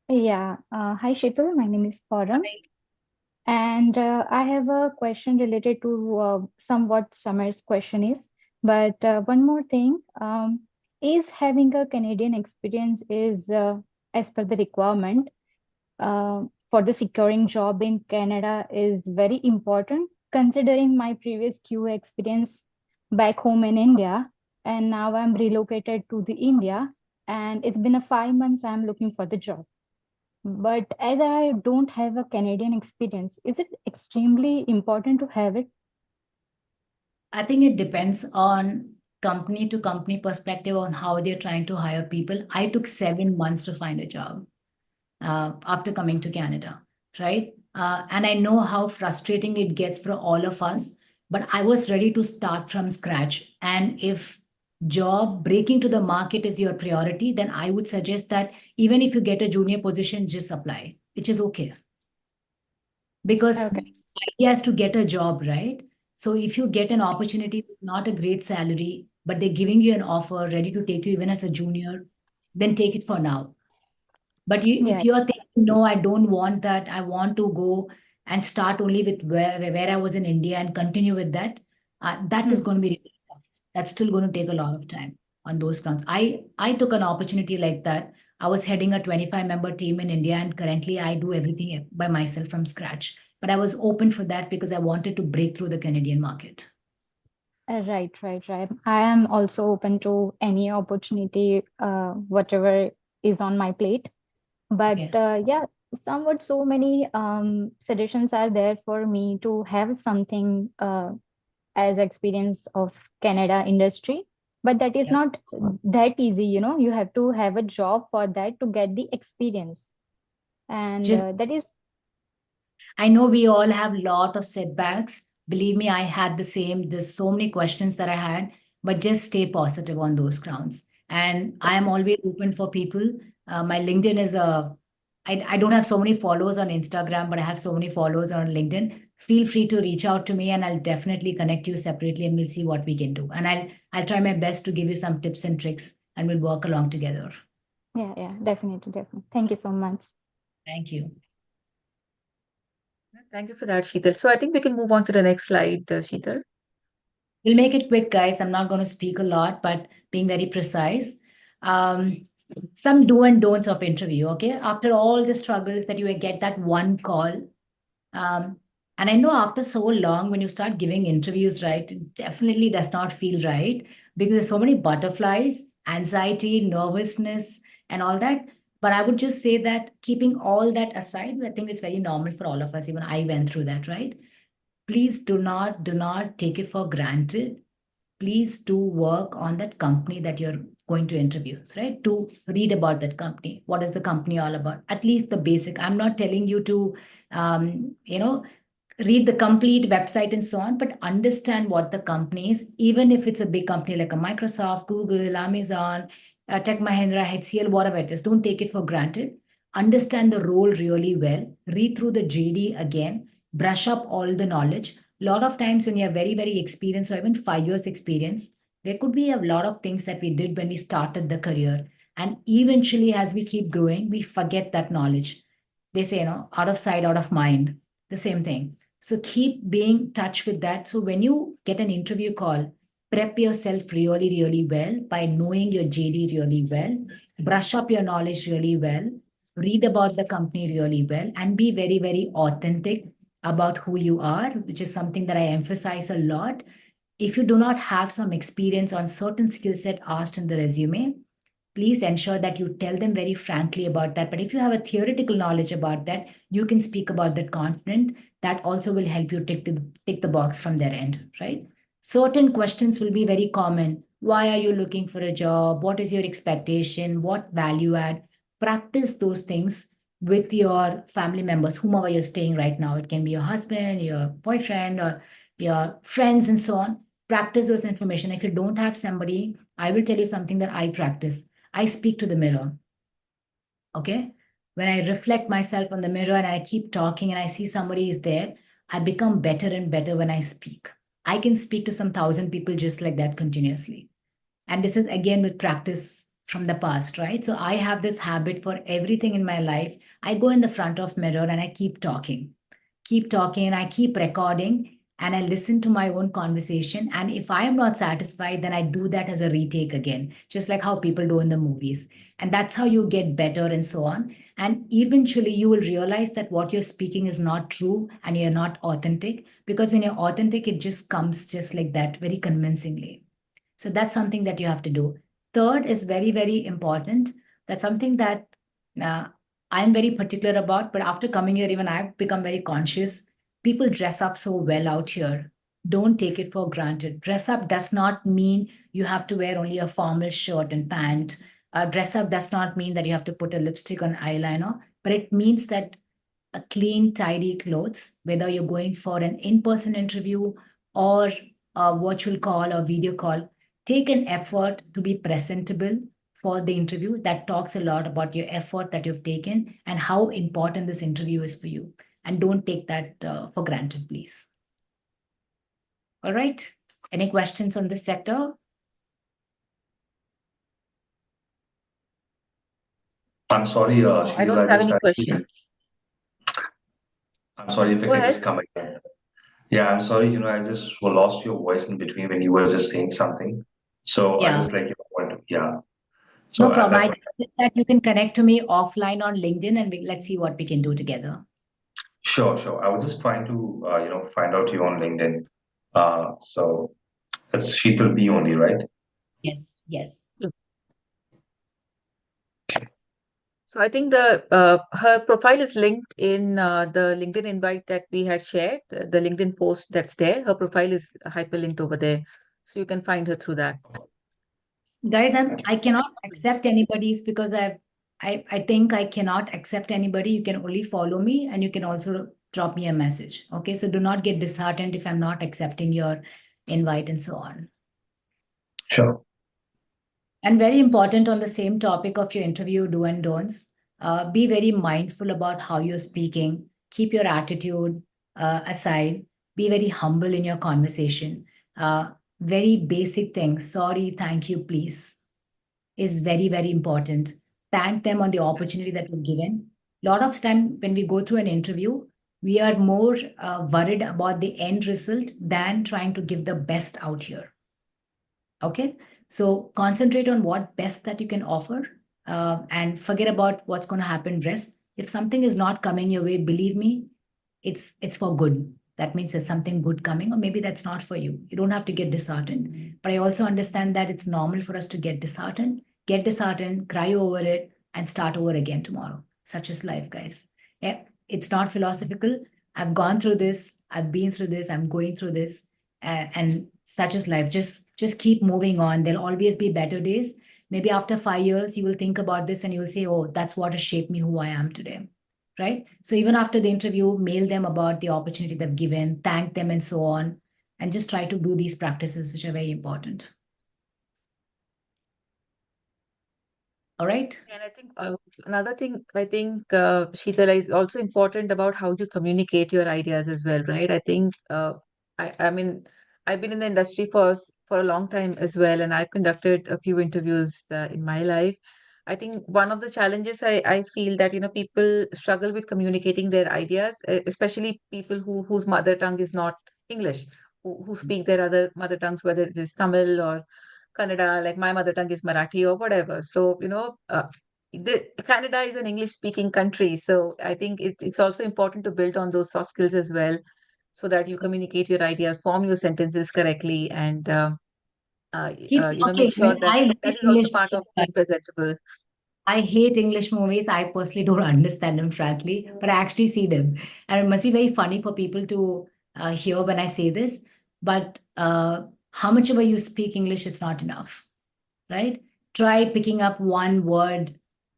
Yeah. Hi, Sheetal. My name is Forum. And I have a question related to somewhat Samar's question is, but one more thing, is having a Canadian experience is as per the requirement for the securing job in Canada is very important, considering my previous QA experience back home in India, and now I'm relocated to the India, and it's been a 5 months I'm looking for the job. But as I don't have a Canadian experience, is it extremely important to have it? I think it depends on company to company perspective on how they're trying to hire people. I took 7 months to find a job after coming to Canada, right? And I know how frustrating it gets for all of us, but I was ready to start from scratch. And if job breaking to the market is your priority, then I would suggest that even if you get a junior position, just apply, which is okay. Because Okay. the idea is to get a job, right? So if you get an opportunity with not a great salary, but they're giving you an offer ready to take you even as a junior, then take it for now. But Yeah. if you're thinking, no, I don't want that, I want to go and start only with where I was in India and continue with that, that is going to be really tough. That's still going to take a lot of time on those grounds. I took an opportunity like that. I was heading a 25-member team in India, and currently I do everything by myself from scratch. But I was open for that because I wanted to break through the Canadian market. Right. I am also open to any opportunity, whatever is on my plate. But Okay. yeah, somewhat so many suggestions are there for me to have something as experience of Canada industry. But that is Yeah. not that easy, you know. You have to have a job for that to get the experience. And Just that is I know we all have a lot of setbacks. Believe me, I had the same. There's so many questions that I had, but just stay positive on those grounds. And I am always open for people. My LinkedIn is I don't have so many followers on Instagram, but I have so many followers on LinkedIn. Feel free to reach out to me and I'll definitely connect you separately and we'll see what we can do. And I'll try my best to give you some tips and tricks and we'll work along together. yeah, definitely. Thank you so much. Thank you. Thank you for that, Sheetal. So I think we can move on to the next slide, Sheetal. We'll make it quick, guys. I'm not going to speak a lot, but being very precise. Some do and don'ts of interview, okay? After all the struggles that you get that one call. And I know after so long, when you start giving interviews, right, it definitely does not feel right because there's so many butterflies, anxiety, nervousness, and all that. But I would just say that keeping all that aside, I think it's very normal for all of us. Even I went through that, right? Please do not take it for granted. Please do work on that company that you're going to interview, right? To read about that company. What is the company all about? At least the basic. I'm not telling you to, read the complete website and so on, but understand what the company is, even if it's a big company like a Microsoft, Google, Amazon, Tech Mahindra, HCL, whatever it is. Don't take it for granted. Understand the role really well. Read through the JD again. Brush up all the knowledge. A lot of times when you have very, very experienced or even 5 years experience, there could be a lot of things that we did when we started the career. And eventually, as we keep growing, we forget that knowledge. They say, out of sight, out of mind, the same thing. So keep being in touch with that. So when you get an interview call, prep yourself really, really well by knowing your JD really well, brush up your knowledge really well, read about the company really well, and be very, very authentic about who you are, which is something that I emphasize a lot. If you do not have some experience on certain skill set asked in the resume, please ensure that you tell them very frankly about that. But if you have a theoretical knowledge about that, you can speak about that confident. That also will help you tick the box from their end, right? Certain questions will be very common. Why are you looking for a job? What is your expectation? What value add? Practice those things with your family members, whomever you're staying right now. It can be your husband, your boyfriend, or your friends, and so on. Practice those information. If you don't have somebody, I will tell you something that I practice. I speak to the mirror. Okay. When I reflect myself on the mirror and I keep talking and I see somebody is there, I become better and better when I speak. I can speak to some 1,000 people just like that continuously. And this is again with practice from the past, right? So I have this habit for everything in my life. I go in the front of mirror and I keep talking, and I keep recording, and I listen to my own conversation. And if I am not satisfied, then I do that as a retake again, just like how people do in the movies. And that's how you get better and so on. And eventually you will realize that what you're speaking is not true and you're not authentic, because when you're authentic, it just comes just like that, very convincingly. So that's something that you have to do. Third is very, very important. That's something that I'm very particular about, but after coming here, even I've become very conscious. People dress up so well out here. Don't take it for granted. Dress up does not mean you have to wear only a formal shirt and pant. Dress up does not mean that you have to put a lipstick on eyeliner, but it means that a clean, tidy clothes, whether you're going for an in-person interview or a virtual call or video call, take an effort to be presentable for the interview. That talks a lot about your effort that you've taken and how important this interview is for you. And don't take that for granted, please. All right. Any questions on this sector? I'm sorry, No, I don't have any had to- questions. I'm sorry if I Go can ahead. just come again. Yeah, I'm sorry, I just lost your voice in between when you were just saying something. So I Yeah. just yeah. So No problem. that I think that you can connect to me offline on LinkedIn, and let's see what we can do together. Sure. I was just trying to, find out you on LinkedIn. So it's Sheetal B only, right? Yes. So I think her profile is linked in the LinkedIn invite that we had shared, the LinkedIn post that's there. Her profile is hyperlinked over there, so you can find her through that. Guys, I cannot accept anybody's, because I think I cannot accept anybody. You can only follow me, and you can also drop me a message. Okay, so do not get disheartened if I'm not accepting your invite and so on. Sure. And very important on the same topic of your interview do and don'ts, be very mindful about how you're speaking. Keep your attitude aside. Be very humble in your conversation. Very basic things. Sorry, thank you, please, is very, very important. Thank them on the opportunity that you're given. A lot of time when we go through an interview, we are more worried about the end result than trying to give the best out here. Okay, so concentrate on what best that you can offer, and forget about what's going to happen rest. If something is not coming your way, believe me, it's for good. That means there's something good coming, or maybe that's not for you. You don't have to get disheartened. But I also understand that it's normal for us to get disheartened, cry over it, and start over again tomorrow. Such is life, guys. Yeah, it's not philosophical. I've gone through this, I've been through this, I'm going through this, and such is life. Just keep moving on. There'll always be better days. Maybe after 5 years, you will think about this and you'll say, oh, that's what has shaped me who I am today. Right? So even after the interview, mail them about the opportunity they've given, thank them, and so on, and just try to do these practices, which are very important. All right. And I think another thing, Sheetal, is also important about how you communicate your ideas as well, right? I think I mean, I've been in the industry for a long time as well, and I've conducted a few interviews in my life. I think one of the challenges I feel that people struggle with communicating their ideas, especially people whose mother tongue is not English, who speak their other mother tongues, whether it is Tamil or Kannada, like my mother tongue is Marathi or whatever. So, Canada is an English-speaking country, so I think it's also important to build on those soft skills as well, so that you communicate your ideas, form your sentences correctly, and Keep make talking. sure that I that hate is also English part of movies. being presentable. I hate English movies. I personally don't understand them, frankly, but I actually see them. And it must be very funny for people to hear when I say this. But how much ever you speak English, it's not enough, right? Try picking up one word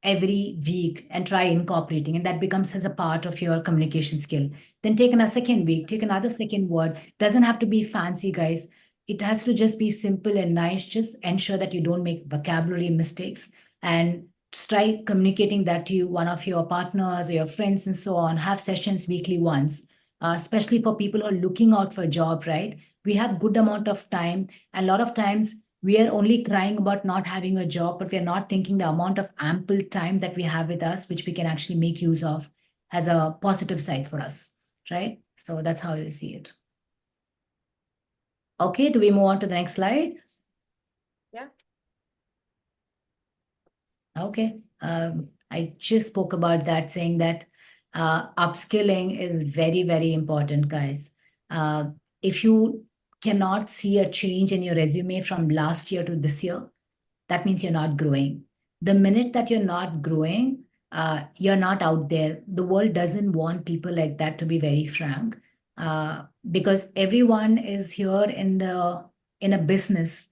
every week and try incorporating, and that becomes as a part of your communication skill. Then take another second week, take another second word. Doesn't have to be fancy, guys. It has to just be simple and nice. Just ensure that you don't make vocabulary mistakes, and try communicating that to one of your partners or your friends and so on. Have sessions weekly once, especially for people who are looking out for a job, right? We have good amount of time, and a lot of times we are only crying about not having a job, but we are not thinking the amount of ample time that we have with us, which we can actually make use of as a positive side for us, right? So that's how you see it. Okay, do we move on to the next slide? Yeah. Okay. I just spoke about that, saying that upskilling is very, very important, guys. If you cannot see a change in your resume from last year to this year, that means you're not growing. The minute that you're not growing, you're not out there. The world doesn't want people like that, to be very frank, because everyone is here in a business,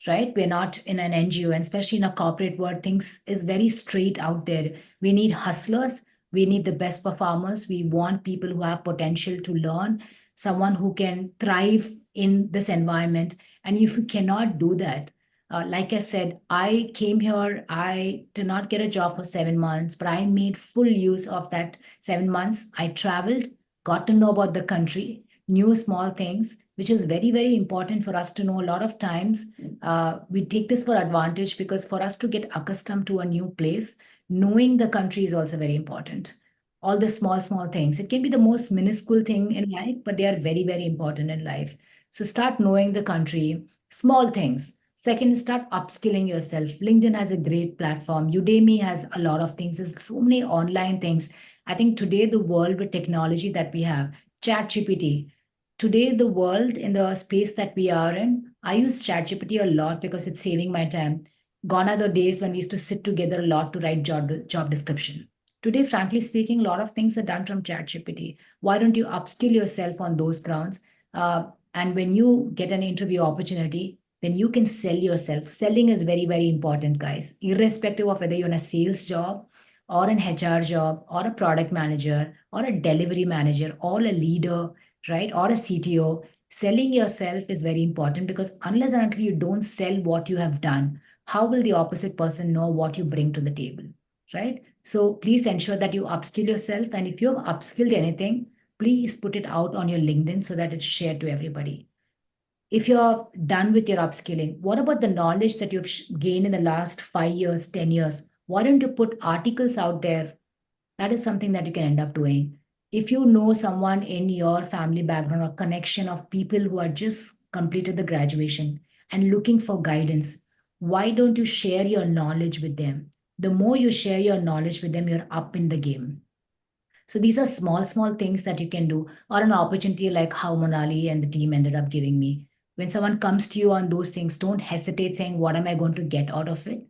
right? We're not in an NGO, and especially in a corporate world, things is very straight out there. We need hustlers. We need the best performers. We want people who have potential to learn, someone who can thrive in this environment. And if you cannot do that, like I said, I came here, I did not get a job for 7 months, but I made full use of that 7 months. I traveled, got to know about the country, knew small things, which is very, very important for us to know. A lot of times we take this for advantage, because for us to get accustomed to a new place, knowing the country is also very important. All the small, small things. It can be the most minuscule thing in life, but they are very, very important in life. So start knowing the country, small things. Second, start upskilling yourself. LinkedIn has a great platform. Udemy has a lot of things. There's so many online things. I think today, the world with technology that we have, ChatGPT. Today, the world in the space that we are in, I use ChatGPT a lot because it's saving my time. Gone are the days when we used to sit together a lot to write job description. Today, frankly speaking, a lot of things are done from ChatGPT. Why don't you upskill yourself on those grounds? And when you get an interview opportunity, then you can sell yourself. Selling is very, very important, guys, irrespective of whether you're in a sales job or an HR job or a product manager or a delivery manager or a leader, right? Or a CTO. Selling yourself is very important, because unless and until you don't sell what you have done, how will the opposite person know what you bring to the table, right? So please ensure that you upskill yourself. And if you have upskilled anything, please put it out on your LinkedIn so that it's shared to everybody. If you're done with your upskilling, what about the knowledge that you've gained in the last 5 years, 10 years? Why don't you put articles out there? That is something that you can end up doing. If you know someone in your family background or connection of people who are just completed the graduation and looking for guidance, why don't you share your knowledge with them? The more you share your knowledge with them, you're up in the game. So these are small, small things that you can do, or an opportunity like how Monali and the team ended up giving me. When someone comes to you on those things, don't hesitate saying, what am I going to get out of it?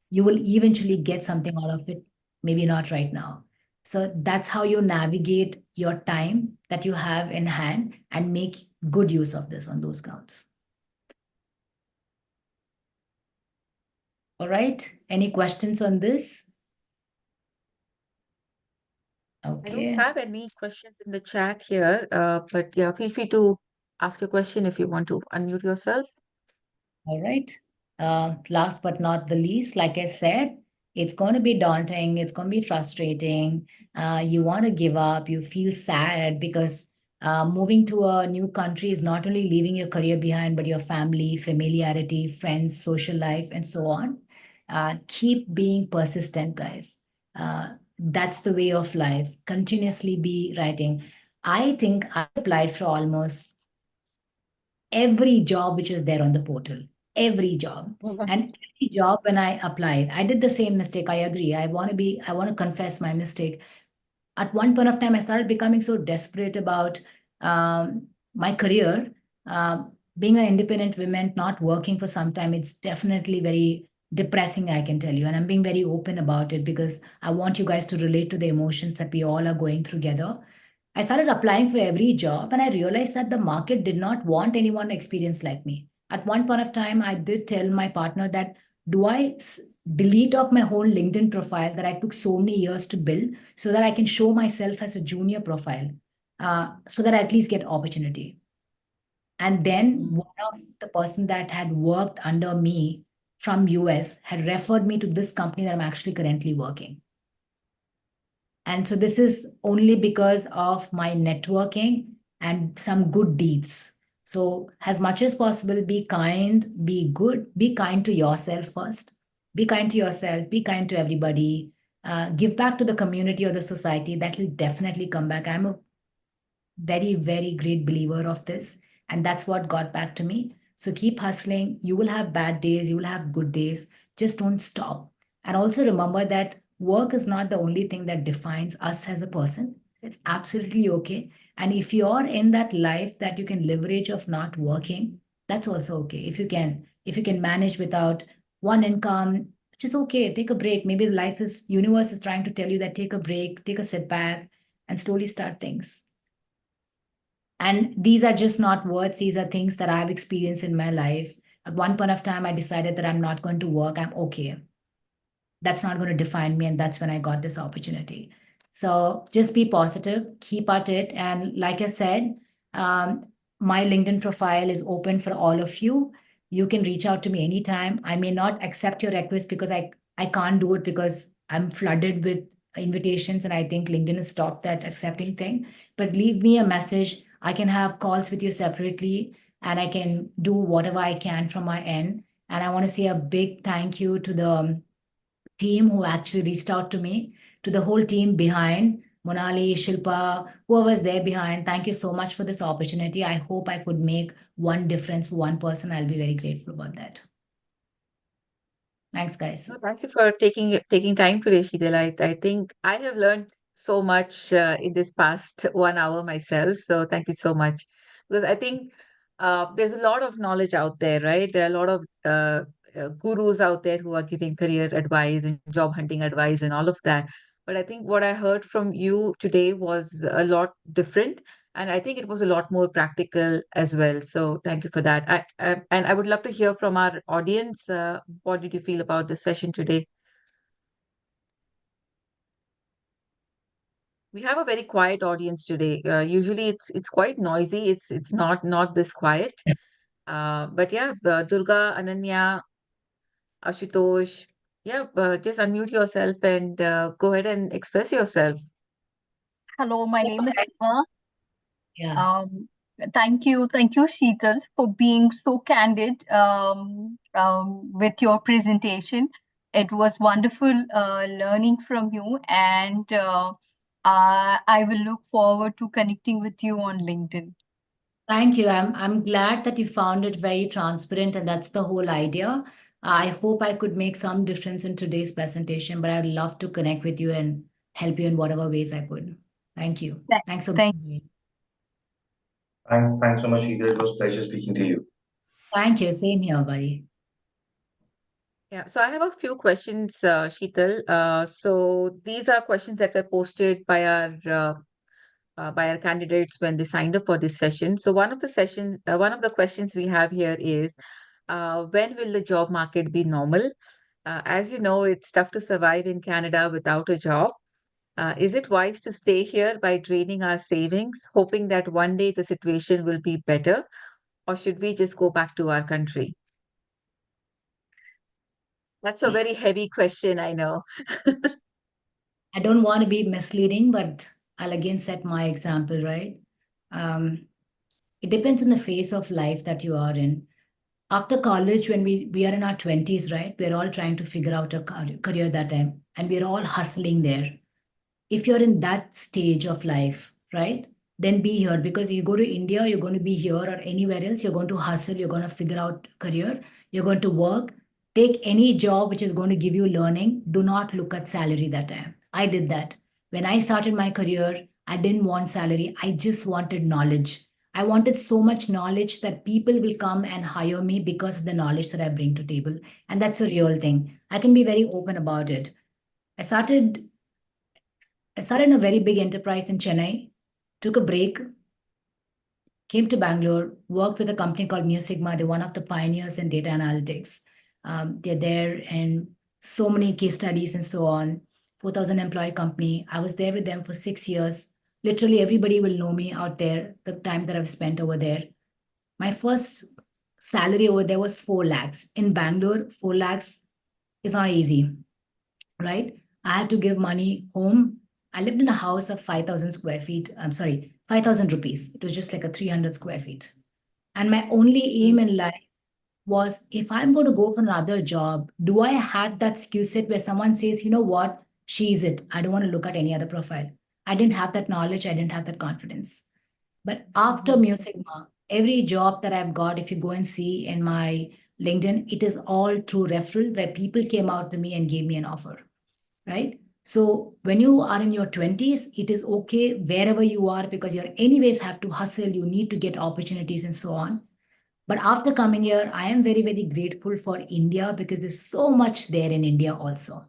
You will eventually get something out of it, maybe not right now. So that's how you navigate your time that you have in hand and make good use of this on those grounds. All right. Any questions on this? I Okay. don't have any questions in the chat here, but yeah, feel free to ask your question if you want to unmute yourself. All right. Last but not the least, like I said, it's going to be daunting. It's going to be frustrating. You want to give up. You feel sad because moving to a new country is not only leaving your career behind, but your family, familiarity, friends, social life, and so on. Keep being persistent, guys. That's the way of life. Continuously be writing. I think I applied for almost every job which is there on the portal. every job. And every job when I applied, I did the same mistake. I agree. I want to confess my mistake. At one point of time, I started becoming so desperate about my career. Being an independent woman, not working for some time, it's definitely very depressing, I can tell you. And I'm being very open about it because I want you guys to relate to the emotions that we all are going through together. I started applying for every job and I realized that the market did not want anyone experienced like me. At one point of time, I did tell my partner that, do I delete off my whole LinkedIn profile that I took so many years to build so that I can show myself as a junior profile, so that I at least get opportunity. And then one of the person that had worked under me from US had referred me to this company that I'm actually currently working. And so this is only because of my networking and some good deeds. So as much as possible, be kind, be good, be kind to yourself first. Be kind to yourself, be kind to everybody. Give back to the community or the society. That will definitely come back. I'm a very, very great believer of this. And that's what got back to me. So keep hustling. You will have bad days, you will have good days. Just don't stop. And also remember that work is not the only thing that defines us as a person. It's absolutely okay. And if you're in that life that you can leverage of not working, that's also okay. If you can manage without one income, which is okay, take a break. Maybe the universe is trying to tell you that take a break, take a sit back, and slowly start things. And these are just not words. These are things that I've experienced in my life. At one point of time, I decided that I'm not going to work. I'm okay. That's not going to define me. And that's when I got this opportunity. So just be positive, keep at it. And like I said, my LinkedIn profile is open for all of you. You can reach out to me anytime. I may not accept your request because I can't do it because I'm flooded with invitations. And I think LinkedIn has stopped that accepting thing. But leave me a message. I can have calls with you separately and I can do whatever I can from my end. And I want to say a big thank you to the team who actually reached out to me, to the whole team behind, Monali, Shilpa, whoever's there behind. Thank you so much for this opportunity. I hope I could make one difference for one person. I'll be very grateful about that. Thanks, guys. No, thank you for taking time today, Sheetal. I think I have learned so much in this past 1 hour myself. So thank you so much. Because I think there's a lot of knowledge out there, right? There are a lot of gurus out there who are giving career advice and job hunting advice and all of that. But I think what I heard from you today was a lot different. And I think it was a lot more practical as well. So thank you for that. And I would love to hear from our audience. What did you feel about this session today? We have a very quiet audience today. Usually it's quite noisy. It's not this quiet. But yeah, Durga, Ananya, Ashutosh, yeah, just unmute yourself and go ahead and express yourself. Hello, my name is Emma. Yeah. Thank you, Sheetal, for being so candid with your presentation. It was wonderful learning from you, and I will look forward to connecting with you on LinkedIn. Thank you. I'm glad that you found it very transparent, and that's the whole idea. I hope I could make some difference in today's presentation, but I'd love to connect with you and help you in whatever ways I could. Thank you. Thanks so much. Thanks so much, Sheetal. It was a pleasure speaking to you. Thank you. Same here, buddy. Yeah, so I have a few questions, Sheetal. So these are questions that were posted by our candidates when they signed up for this session. So one of the questions we have here is, when will the job market be normal? As you know, it's tough to survive in Canada without a job. Is it wise to stay here by draining our savings, hoping that one day the situation will be better, or should we just go back to our country? That's a very heavy question, I know. I don't want to be misleading, but I'll again set my example, right? It depends on the phase of life that you are in. After college, when we are in our 20s, right? We're all trying to figure out a career that time, and we're all hustling there. If you're in that stage of life, right? Then be here, because you go to India, you're going to be here, or anywhere else, you're going to hustle, you're going to figure out career. You're going to work. Take any job which is going to give you learning. Do not look at salary that time. I did that. When I started my career, I didn't want salary. I just wanted knowledge. I wanted so much knowledge that people will come and hire me because of the knowledge that I bring to table. And that's a real thing. I can be very open about it. I started in a very big enterprise in Chennai, took a break, came to Bangalore, worked with a company called Mu Sigma. They're one of the pioneers in data analytics. They're there and so many case studies and so on. 4,000 employee company. I was there with them for 6 years. Literally everybody will know me out there, the time that I've spent over there. My first salary over there was 4 lakhs. In Bangalore, 4 lakhs is not easy, right? I had to give money home. I lived in a house of 5,000 square feet. I'm sorry, 5,000 rupees. It was just like a 300 square feet. And my only aim in life was, if I'm going to go for another job, do I have that skill set where someone says, you know what, she's it. I don't want to look at any other profile. I didn't have that knowledge. I didn't have that confidence. But after Mu Sigma, every job that I've got, if you go and see in my LinkedIn, it is all through referral where people came out to me and gave me an offer, right? So when you are in your 20s, it is okay wherever you are because you anyways have to hustle, you need to get opportunities and so on. But after coming here, I am very, very grateful for India because there's so much there in India also.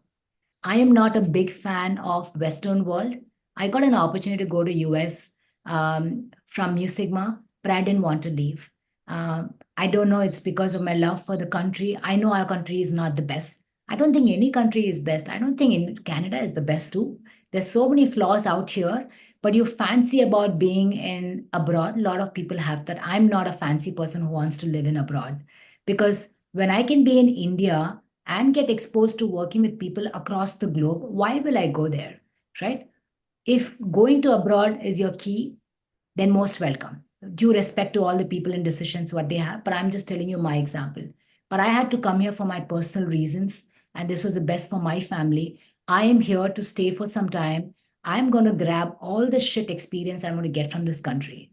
I am not a big fan of Western world. I got an opportunity to go to US from Mu Sigma, but I didn't want to leave. I don't know, it's because of my love for the country. I know our country is not the best. I don't think any country is best. I don't think in Canada is the best too. There's so many flaws out here, but you fancy about being in abroad. A lot of people have that. I'm not a fancy person who wants to live in abroad because when I can be in India and get exposed to working with people across the globe, why will I go there, right? If going to abroad is your key, then most welcome. Due respect to all the people and decisions what they have, but I'm just telling you my example. But I had to come here for my personal reasons, and this was the best for my family. I am here to stay for some time. I'm going to grab all the shit experience I'm going to get from this country.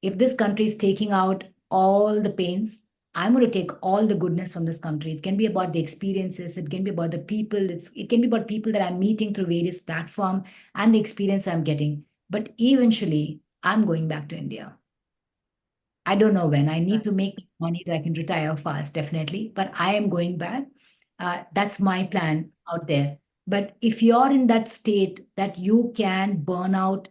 If this country is taking out all the pains, I'm going to take all the goodness from this country. It can be about the experiences. It can be about the people. It can be about people that I'm meeting through various platforms and the experience I'm getting. But eventually, I'm going back to India. I don't know when. I need to make money that I can retire fast, definitely. But I am going back. That's my plan out there. But if you're in that state that you can burn out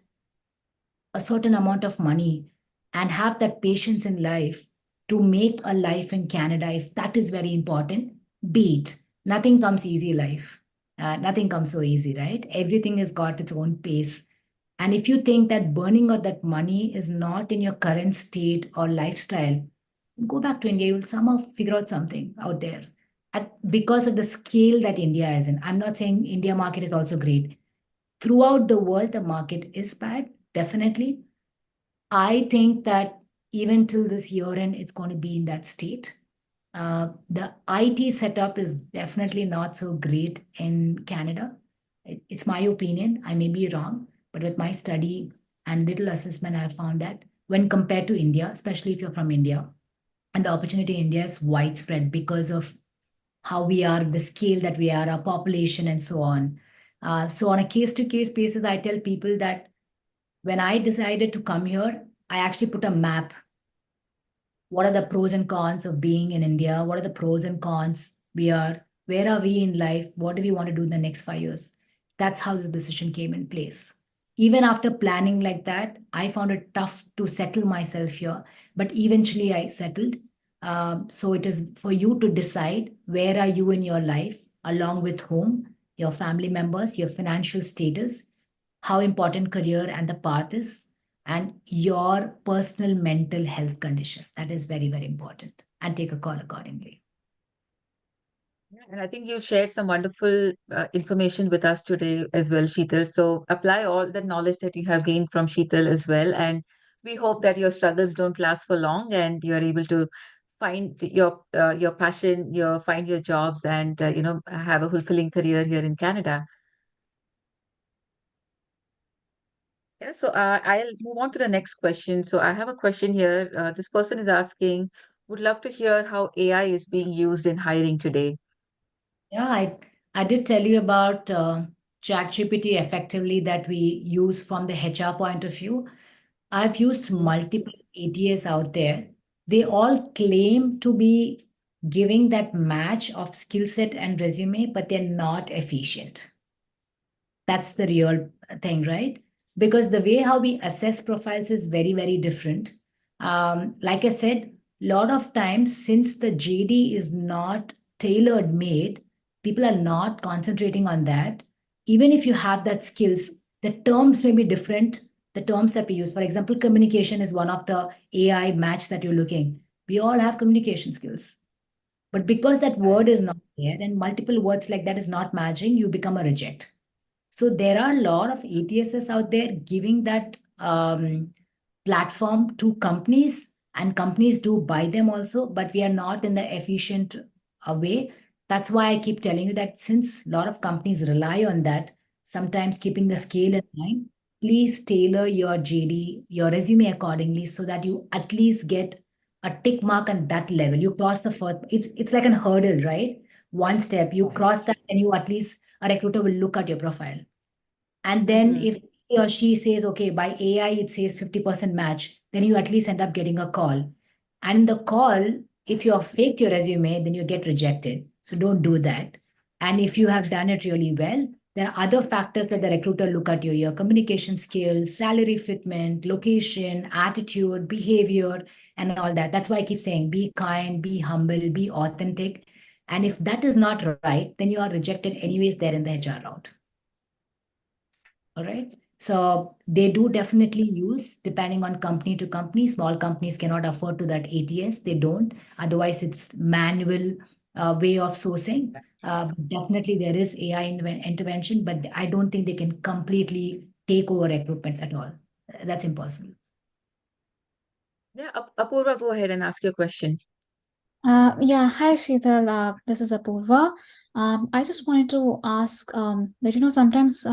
a certain amount of money and have that patience in life to make a life in Canada, if that is very important, be it. Nothing comes easy life. Nothing comes so easy, right? Everything has got its own pace. And if you think that burning of that money is not in your current state or lifestyle, go back to India. You'll somehow figure out something out there. Because of the scale that India is in. I'm not saying India market is also great. Throughout the world, the market is bad, definitely. I think that even till this year end, it's going to be in that state. The IT setup is definitely not so great in Canada. It's my opinion. I may be wrong, but with my study and little assessment, I have found that when compared to India, especially if you're from India, and the opportunity in India is widespread because of how we are, the scale that we are, our population, and so on. So on a case-to-case basis, I tell people that when I decided to come here, I actually put a map. What are the pros and cons of being in India? What are the pros and cons? Where are we in life? What do we want to do in the next 5 years? That's how the decision came in place. Even after planning like that, I found it tough to settle myself here, but eventually I settled. So it is for you to decide where are you in your life, along with whom, your family members, your financial status, how important career and the path is, and your personal mental health condition. That is very, very important. And take a call accordingly. And I think you shared some wonderful information with us today as well, Sheetal. So apply all the knowledge that you have gained from Sheetal as well. And we hope that your struggles don't last for long and you're able to find your passion, find your jobs and, have a fulfilling career here in Canada. Yeah, so I'll move on to the next question. So I have a question here. This person is asking, would love to hear how AI is being used in hiring today. Yeah, I did tell you about ChatGPT effectively that we use from the HR point of view. I've used multiple ATS out there. They all claim to be giving that match of skill set and resume, but they're not efficient. That's the real thing, right? Because the way how we assess profiles is very, very different. Like I said, a lot of times, since the JD is not tailored made, people are not concentrating on that. Even if you have that skills, the terms may be different. The terms that we use, for example, communication is one of the AI match that you're looking. We all have communication skills. But because that word is not there and multiple words like that is not matching, you become a reject. So there are a lot of ATSs out there giving that platform to companies, and companies do buy them also, but we are not in the efficient way. That's why I keep telling you that since a lot of companies rely on that, sometimes keeping the scale in mind, please tailor your JD, your resume accordingly so that you at least get a tick mark on that level. You cross the first, it's like a hurdle, right? One step, you cross that, and you at least a recruiter will look at your profile. And then if he or she says, okay, by AI, it says 50% match, then you at least end up getting a call. And in the call, if you have faked your resume, then you get rejected. So don't do that. And if you have done it really well, there are other factors that the recruiter look at you, your communication skills, salary fitment, location, attitude, behavior, and all that. That's why I keep saying, be kind, be humble, be authentic. And if that is not right, then you are rejected anyways there in the HR round. All right. So they do definitely use, depending on company to company. Small companies cannot afford to that ATS. They don't. Otherwise, it's manual way of sourcing. Definitely, there is AI intervention, but I don't think they can completely take over recruitment at all. That's impossible. Yeah, Apurva, go ahead and ask your question. Yeah, hi Sheetal. This is Apurva. I just wanted to ask that sometimes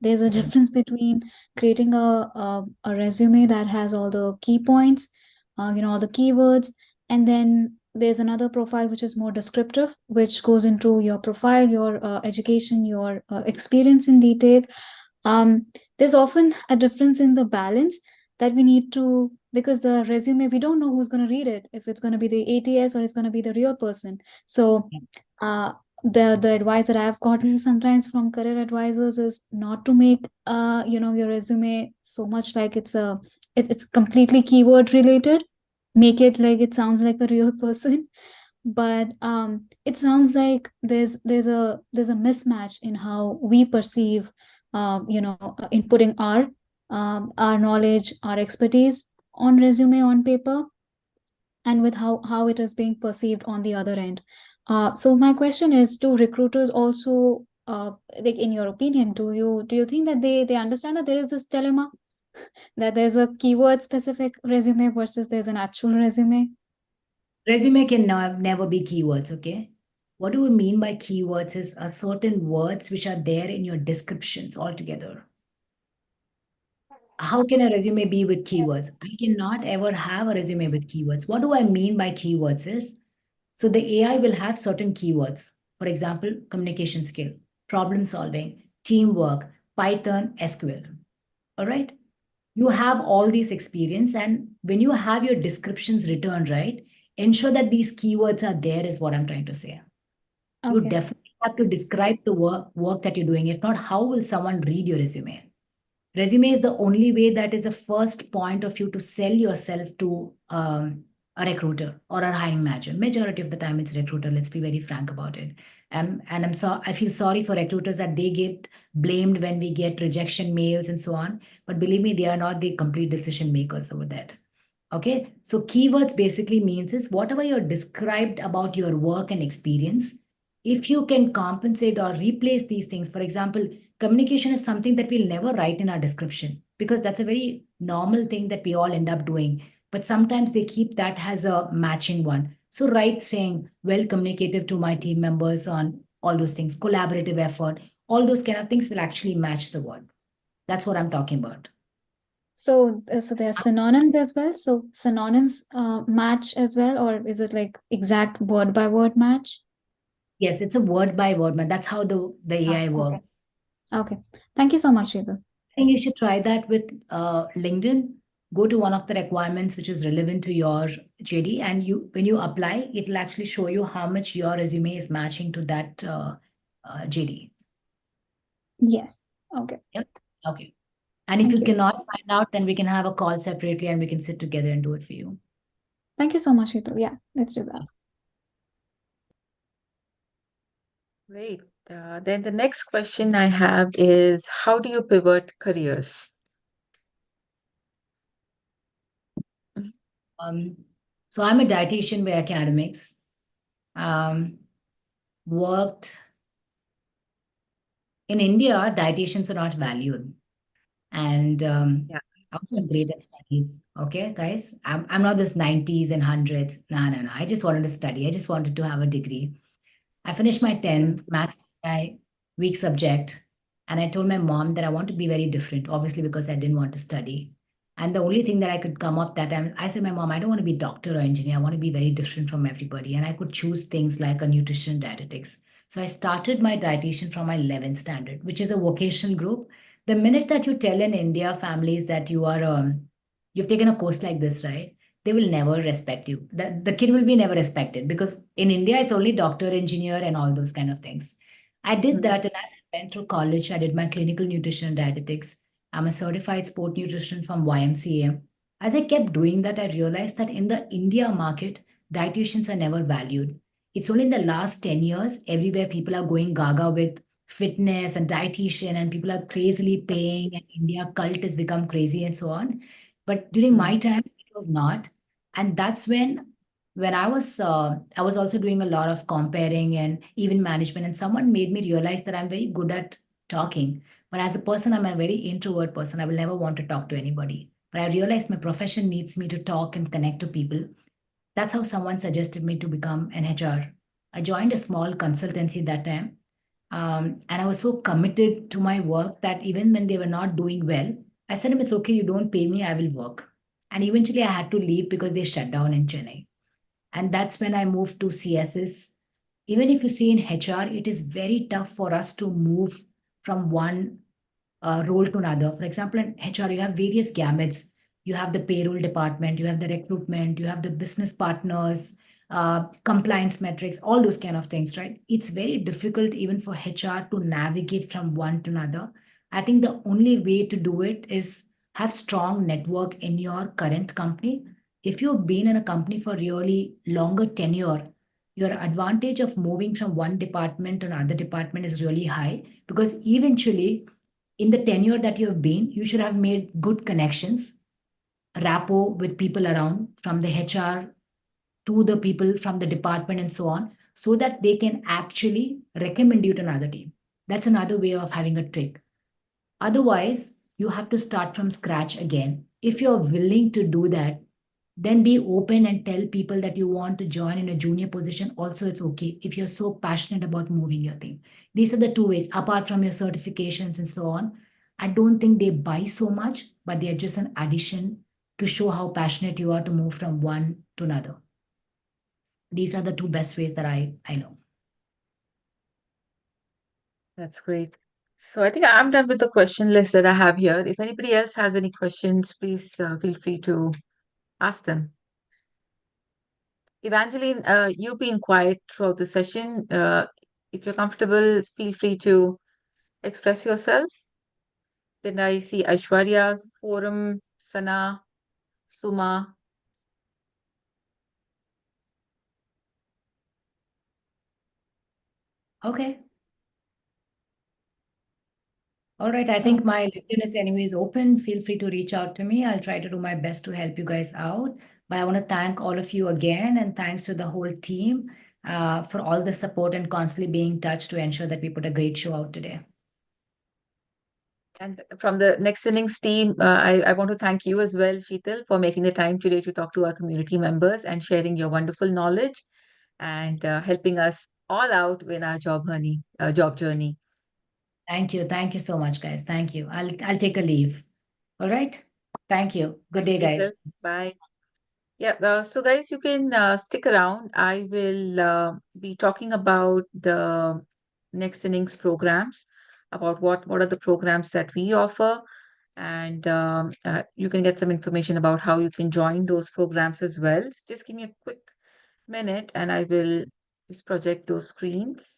there's a difference between creating a resume that has all the key points, all the keywords, and then there's another profile which is more descriptive, which goes into your profile, your education, your experience in detail. There's often a difference in the balance that we need to, because the resume, we don't know who's going to read it, if it's going to be the ATS or it's going to be the real person. So the advice that I've gotten sometimes from career advisors is not to make your resume so much like it's completely keyword related. Make it like it sounds like a real person. But it sounds like there's a mismatch in how we perceive in putting our knowledge, our expertise on resume, on paper, and with how it is being perceived on the other end. So my question is, do recruiters also, like in your opinion, do you think that they understand that there is this dilemma, that there's a keyword specific resume versus there's an actual resume? Resume can never be keywords, okay? What do we mean by keywords is a certain words which are there in your descriptions altogether. How can a resume be with keywords? I cannot ever have a resume with keywords. What do I mean by keywords is, so the AI will have certain keywords. For example, communication skill, problem solving, teamwork, Python, SQL. All right. You have all these experience, and when you have your descriptions written, right, ensure that these keywords are there is what I'm trying to say. Okay. You definitely have to describe the work that you're doing. If not, how will someone read your resume? Resume is the only way that is the first point of you to sell yourself to a recruiter or a hiring manager. Majority of the time it's recruiter. Let's be very frank about it. And I feel sorry for recruiters that they get blamed when we get rejection mails and so on. But believe me, they are not the complete decision makers over that. Okay. So keywords basically means is whatever you're described about your work and experience, if you can compensate or replace these things. For example, communication is something that we'll never write in our description because that's a very normal thing that we all end up doing. But sometimes they keep that as a matching one. So write saying, well, communicative to my team members on all those things, collaborative effort, all those kind of things will actually match the word. That's what I'm talking about. So, so there are synonyms as well. So synonyms match as well, or is it like exact word by word match? Yes, it's a word by word, man. That's how the AI Okay. works. Okay. Thank you so much, Sheetal. I think you should try that with LinkedIn. Go to one of the requirements which is relevant to your JD, and when you apply, it'll actually show you how much your resume is matching to that JD. Yes. Okay. Yep. Okay. And if Thank you you. cannot find out, then we can have a call separately and we can sit together and do it for you. Thank you so much, Sheetal. Yeah, let's do that. Great. Then the next question I have is, how do you pivot careers? So I'm a dietitian by academics. Worked in India, dietitians are not valued. And Yeah. I was not great at studies. Okay, guys. I'm not this 90s and 100s. No. I just wanted to study. I just wanted to have a degree. I finished my 10th, math my weak subject. And I told my mom that I want to be very different, obviously, because I didn't want to study. And the only thing that I could come up that time, I said, my mom, I don't want to be doctor or engineer. I want to be very different from everybody. And I could choose things like a nutrition dietetics. So I started my dietitian from my 11th standard, which is a vocational group. The minute that you tell in India families that you are, you've taken a course like this, right? They will never respect you. The kid will be never respected because in India, it's only doctor, engineer, and all those kind of things. I did that, and as I went through college, I did my clinical nutrition and dietetics. I'm a certified sport nutrition from YMCA. As I kept doing that, I realized that in the India market, dietitians are never valued. It's only in the last 10 years, everywhere people are going gaga with fitness and dietitian, and people are crazily paying, and India cult has become crazy and so on. But during my time, it was not. And that's when I was also doing a lot of comparing and even management, and someone made me realize that I'm very good at talking. But as a person, I'm a very introvert person. I will never want to talk to anybody. But I realized my profession needs me to talk and connect to people. That's how someone suggested me to become an HR. I joined a small consultancy that time. And I was so committed to my work that even when they were not doing well, I said to them, it's okay, you don't pay me, I will work. And eventually I had to leave because they shut down in Chennai. And that's when I moved to CSS. Even if you see in HR, it is very tough for us to move from one role to another. For example, in HR, you have various gamuts. You have the payroll department, you have the recruitment, you have the business partners, compliance metrics, all those kind of things, right? It's very difficult even for HR to navigate from one to another. I think the only way to do it is have strong network in your current company. If you've been in a company for really longer tenure, your advantage of moving from one department to another department is really high because eventually in the tenure that you have been, you should have made good connections, rapport with people around from the HR to the people from the department and so on, so that they can actually recommend you to another team. That's another way of having a trick. Otherwise, you have to start from scratch again. If you're willing to do that, then be open and tell people that you want to join in a junior position. Also, it's okay if you're so passionate about moving your thing. These are the two ways, apart from your certifications and so on. I don't think they buy so much, but they are just an addition to show how passionate you are to move from one to another. These are the two best ways that I know. That's great. So I think I'm done with the question list that I have here. If anybody else has any questions, please feel free to ask them. Evangeline, you've been quiet throughout the session. If you're comfortable, feel free to express yourself. Then I see Aishwarya's forum, Sana, Suma. Okay. All right. I think my LinkedIn is anyways open. Feel free to reach out to me. I'll try to do my best to help you guys out. But I want to thank all of you again, and thanks to the whole team for all the support and constantly being in touch to ensure that we put a great show out today. And from the Next Innings team, I want to thank you as well, Sheetal, for making the time today to talk to our community members and sharing your wonderful knowledge and helping us all out in our job journey. Thank you. Thank you so much, guys. Thank you. I'll take a leave. All right. Thank you. Good Thanks, day, guys. Sheetal. Bye. Yeah, so guys, you can stick around. I will be talking about the next innings programs, about what are the programs that we offer, and you can get some information about how you can join those programs as well. So just give me a quick minute, and I will just project those screens.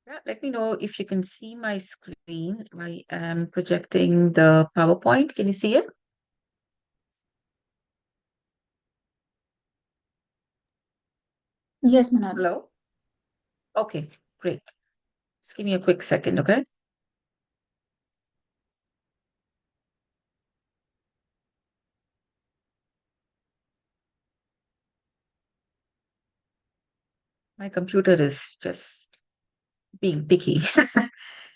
Yeah, let me know if you can see my screen. I am projecting the PowerPoint. Can you see it? Yes, Manal. Hello? Okay, great. Just give me a quick second, okay? My computer is just being picky.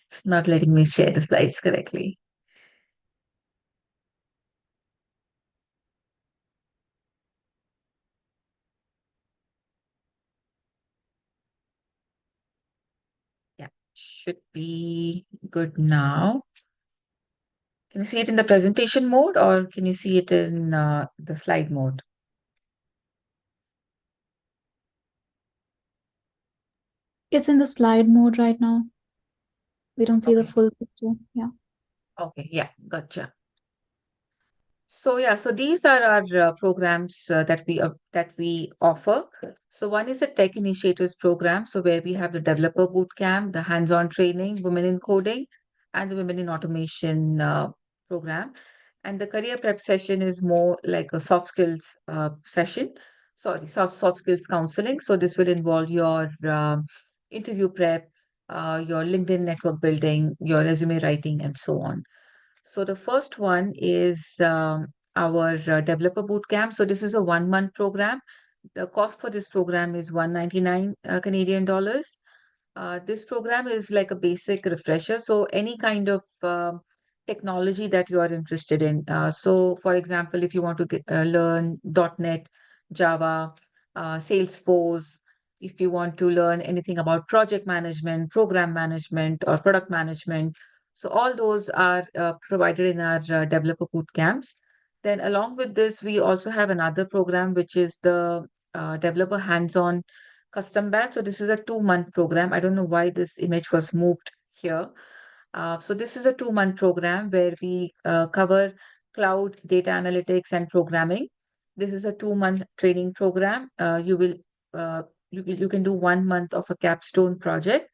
It's not letting me share the slides correctly. Yeah, should be good now. Can you see it in the presentation mode or can you see it in the slide mode? It's in the slide mode right now. We don't see the Okay. full picture. Yeah. Okay, yeah, gotcha. So yeah, so these are our programs that we offer. So one is the Tech Initiatives program, so where we have the Developer Bootcamp, the hands-on training, Women in Coding, and the Women in Automation program. And the Career Prep session is more like a soft skills session. Sorry, soft skills counseling. So this will involve your interview prep, your LinkedIn network building, your resume writing, and so on. So the first one is our developer bootcamp. So this is a 1 month program. The cost for this program is 199 Canadian dollars. This program is like a basic refresher. So any kind of technology that you are interested in. So for example, if you want to learn .NET, Java, Salesforce, if you want to learn anything about project management, program management, or product management, so all those are provided in our developer boot camps. Then along with this, we also have another program, which is the developer hands-on custom batch. So this is a 2 month program. I don't know why this image was moved here. So this is a 2 month program where we cover cloud data analytics and programming. This is a 2 month training program. You can do 1 month of a capstone project.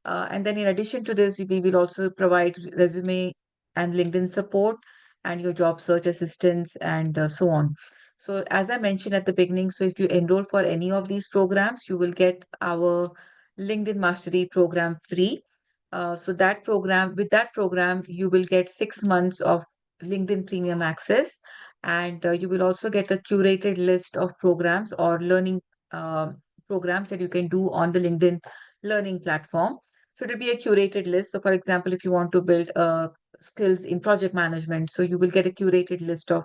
And then in addition to this, we will also provide resume and LinkedIn support and your job search assistance and so on. So as I mentioned at the beginning, so if you enroll for any of these programs, you will get our LinkedIn Mastery program free. So with that program, you will get 6 months of LinkedIn Premium access, and you will also get a curated list of programs or learning programs that you can do on the LinkedIn learning platform. So it'll be a curated list. So for example, if you want to build skills in project management, so you will get a curated list of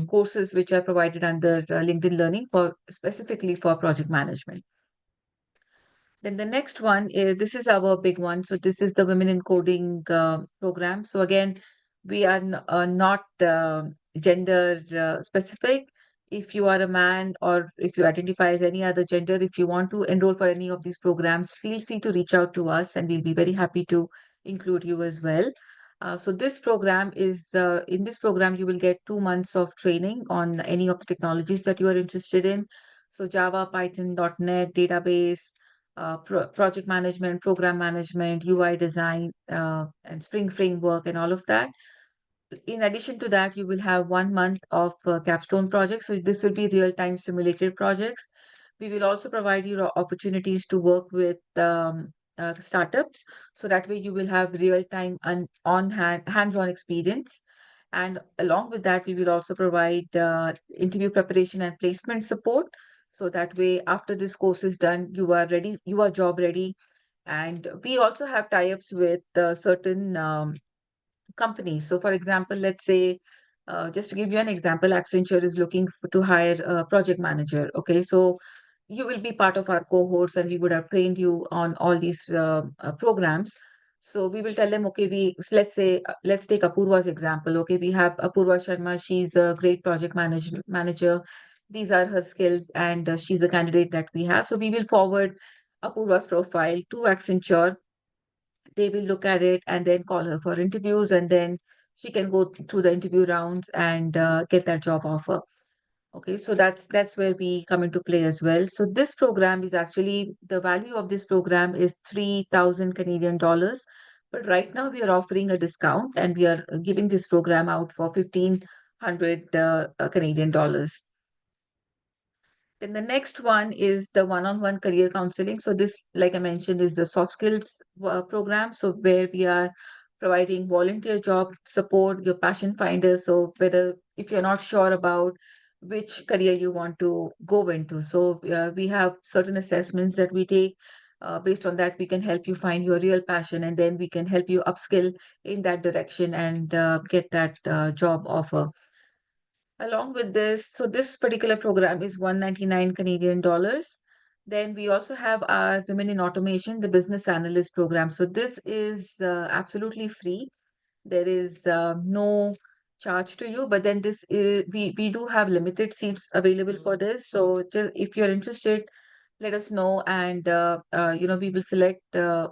courses which are provided under LinkedIn Learning for specifically for project management. Then the next one is, this is our big one. So this is the Women in Coding program. So again, we are not gender specific. If you are a man or if you identify as any other gender, if you want to enroll for any of these programs, feel free to reach out to us and we'll be very happy to include you as well. So this program is, in this program, you will get 2 months of training on any of the technologies that you are interested in. So Java, Python, .NET, database, project management, program management, UI design, and Spring Framework, and all of that. In addition to that, you will have 1 month of capstone projects. So this will be real-time simulated projects. We will also provide you opportunities to work with startups. So that way you will have real-time and hands-on experience. And along with that, we will also provide interview preparation and placement support. So that way, after this course is done, you are ready, you are job ready. And we also have tie-ups with certain companies. So, for example, let's say, just to give you an example, Accenture is looking to hire a project manager. Okay, so you will be part of our cohorts, and we would have trained you on all these programs. So we will tell them, okay, let's say, let's take Apurva's example. Okay, we have Apurva Sharma. She's a great project manager. These are her skills, and she's a candidate that we have. So we will forward Apurva's profile to Accenture. They will look at it and then call her for interviews, and then she can go through the interview rounds and get that job offer. Okay, so that's where we come into play as well. So this program is actually, the value of this program is 3,000 Canadian dollars, but right now we are offering a discount, and we are giving this program out for 1,500 Canadian dollars. Then the next one is the one-on-one career counseling. So this, like I mentioned, is the soft skills program. So where we are providing volunteer job support, your passion finder. So whether, if you're not sure about which career you want to go into, so we have certain assessments that we take. Based on that, we can help you find your real passion, and then we can help you upskill in that direction and get that job offer. Along with this, so this particular program is 199 Canadian dollars. Then we also have our Women in Automation, the Business Analyst program. So this is absolutely free. There is no charge to you, but then this is, we do have limited seats available for this. So just, if you're interested, let us know, and we will select a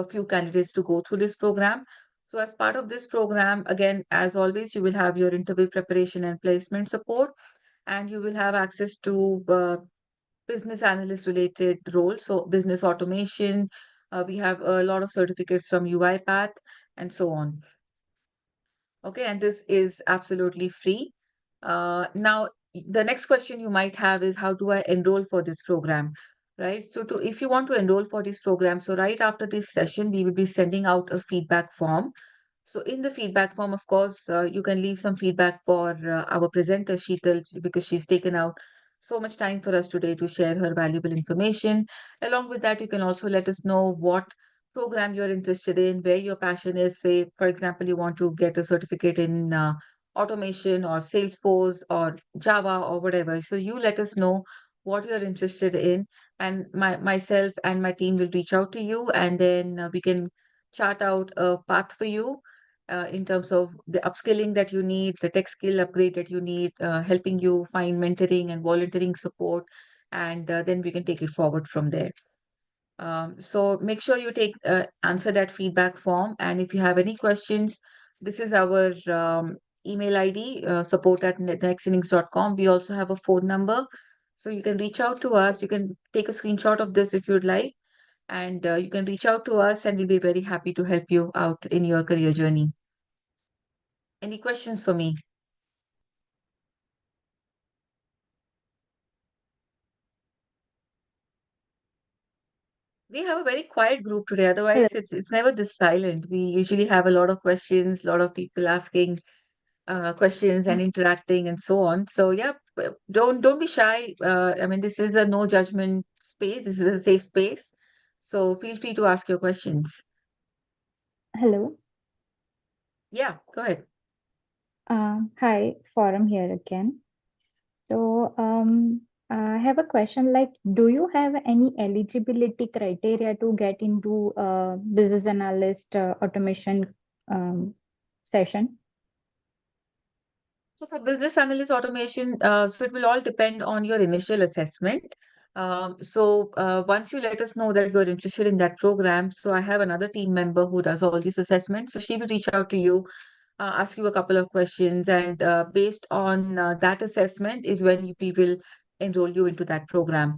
few candidates to go through this program. So as part of this program, again, as always, you will have your interview preparation and placement support, and you will have access to business analyst related roles. So business automation, we have a lot of certificates from UiPath and so on. Okay, and this is absolutely free. Now, the next question you might have is, how do I enroll for this program? Right. So if you want to enroll for this program, so right after this session, we will be sending out a feedback form. So in the feedback form, of course, you can leave some feedback for our presenter, Sheetal, because she's taken out so much time for us today to share her valuable information. Along with that, you can also let us know what program you're interested in, where your passion is. Say, for example, you want to get a certificate in automation or Salesforce or Java or whatever. So you let us know what you're interested in, and myself and my team will reach out to you, and then we can chart out a path for you in terms of the upskilling that you need, the tech skill upgrade that you need, helping you find mentoring and volunteering support, and then we can take it forward from there. So make sure you answer that feedback form. And if you have any questions, this is our email ID, support@nextinnings.com. We also have a phone number. So you can reach out to us. You can take a screenshot of this if you'd like. And you can reach out to us, and we'll be very happy to help you out in your career journey. Any questions for me? We have a very quiet group today. Otherwise, it's never this silent. We usually have a lot of questions, a lot of people asking questions and interacting and so on. So yeah, don't be shy. I mean, this is a no judgment space. This is a safe space. So feel free to ask your questions. Hello. Yeah, go ahead. Hi, Forum here again. So, I have a question like, do you have any eligibility criteria to get into business analyst automation session? So for business analyst automation, so it will all depend on your initial assessment. Once you let us know that you're interested in that program, so I have another team member who does all these assessments. So she will reach out to you, ask you a couple of questions, and based on that assessment is when we will enroll you into that program.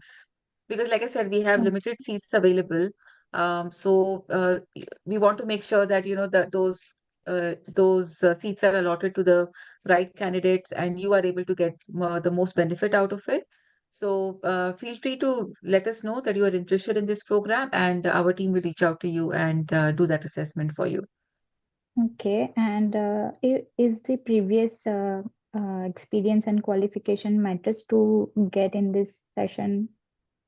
Because like I said, we have limited seats available. We want to make sure that, that those seats are allotted to the right candidates, and you are able to get the most benefit out of it. So feel free to let us know that you are interested in this program, and our team will reach out to you and do that assessment for you. Okay, and is the previous experience and qualification matters to get in this session,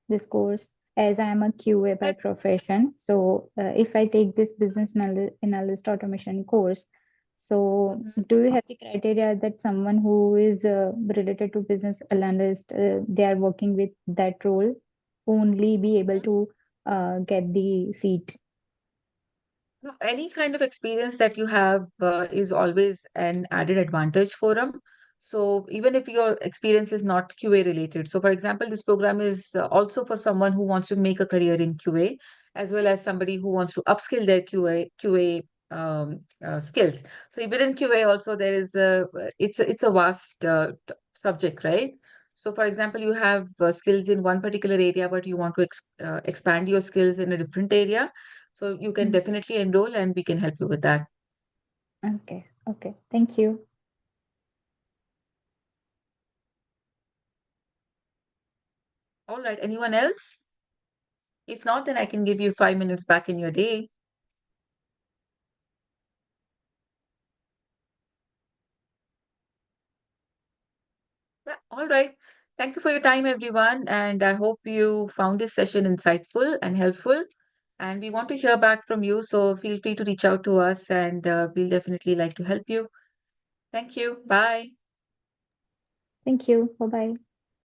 this course? As I am a QA by Yes. profession, so if I take this business analyst automation course, so do you have the criteria that someone who is related to business analyst, they are working with that role, only be able to get the seat? No, any kind of experience that you have is always an added advantage for them. So even if your experience is not QA related, so for example, this program is also for someone who wants to make a career in QA, as well as somebody who wants to upskill their QA skills. So within QA also there is it's a vast subject, right? So for example, you have skills in one particular area, but you want to expand your skills in a different area. So you can definitely enroll and we can help you with that. Okay, okay. Thank you. All right. Anyone else? If not, then I can give you 5 minutes back in your day. Yeah, all right. Thank you for your time, everyone. And I hope you found this session insightful and helpful. And we want to hear back from you. So feel free to reach out to us and we'll definitely like to help you. Thank you. Bye. Thank you. Bye-bye.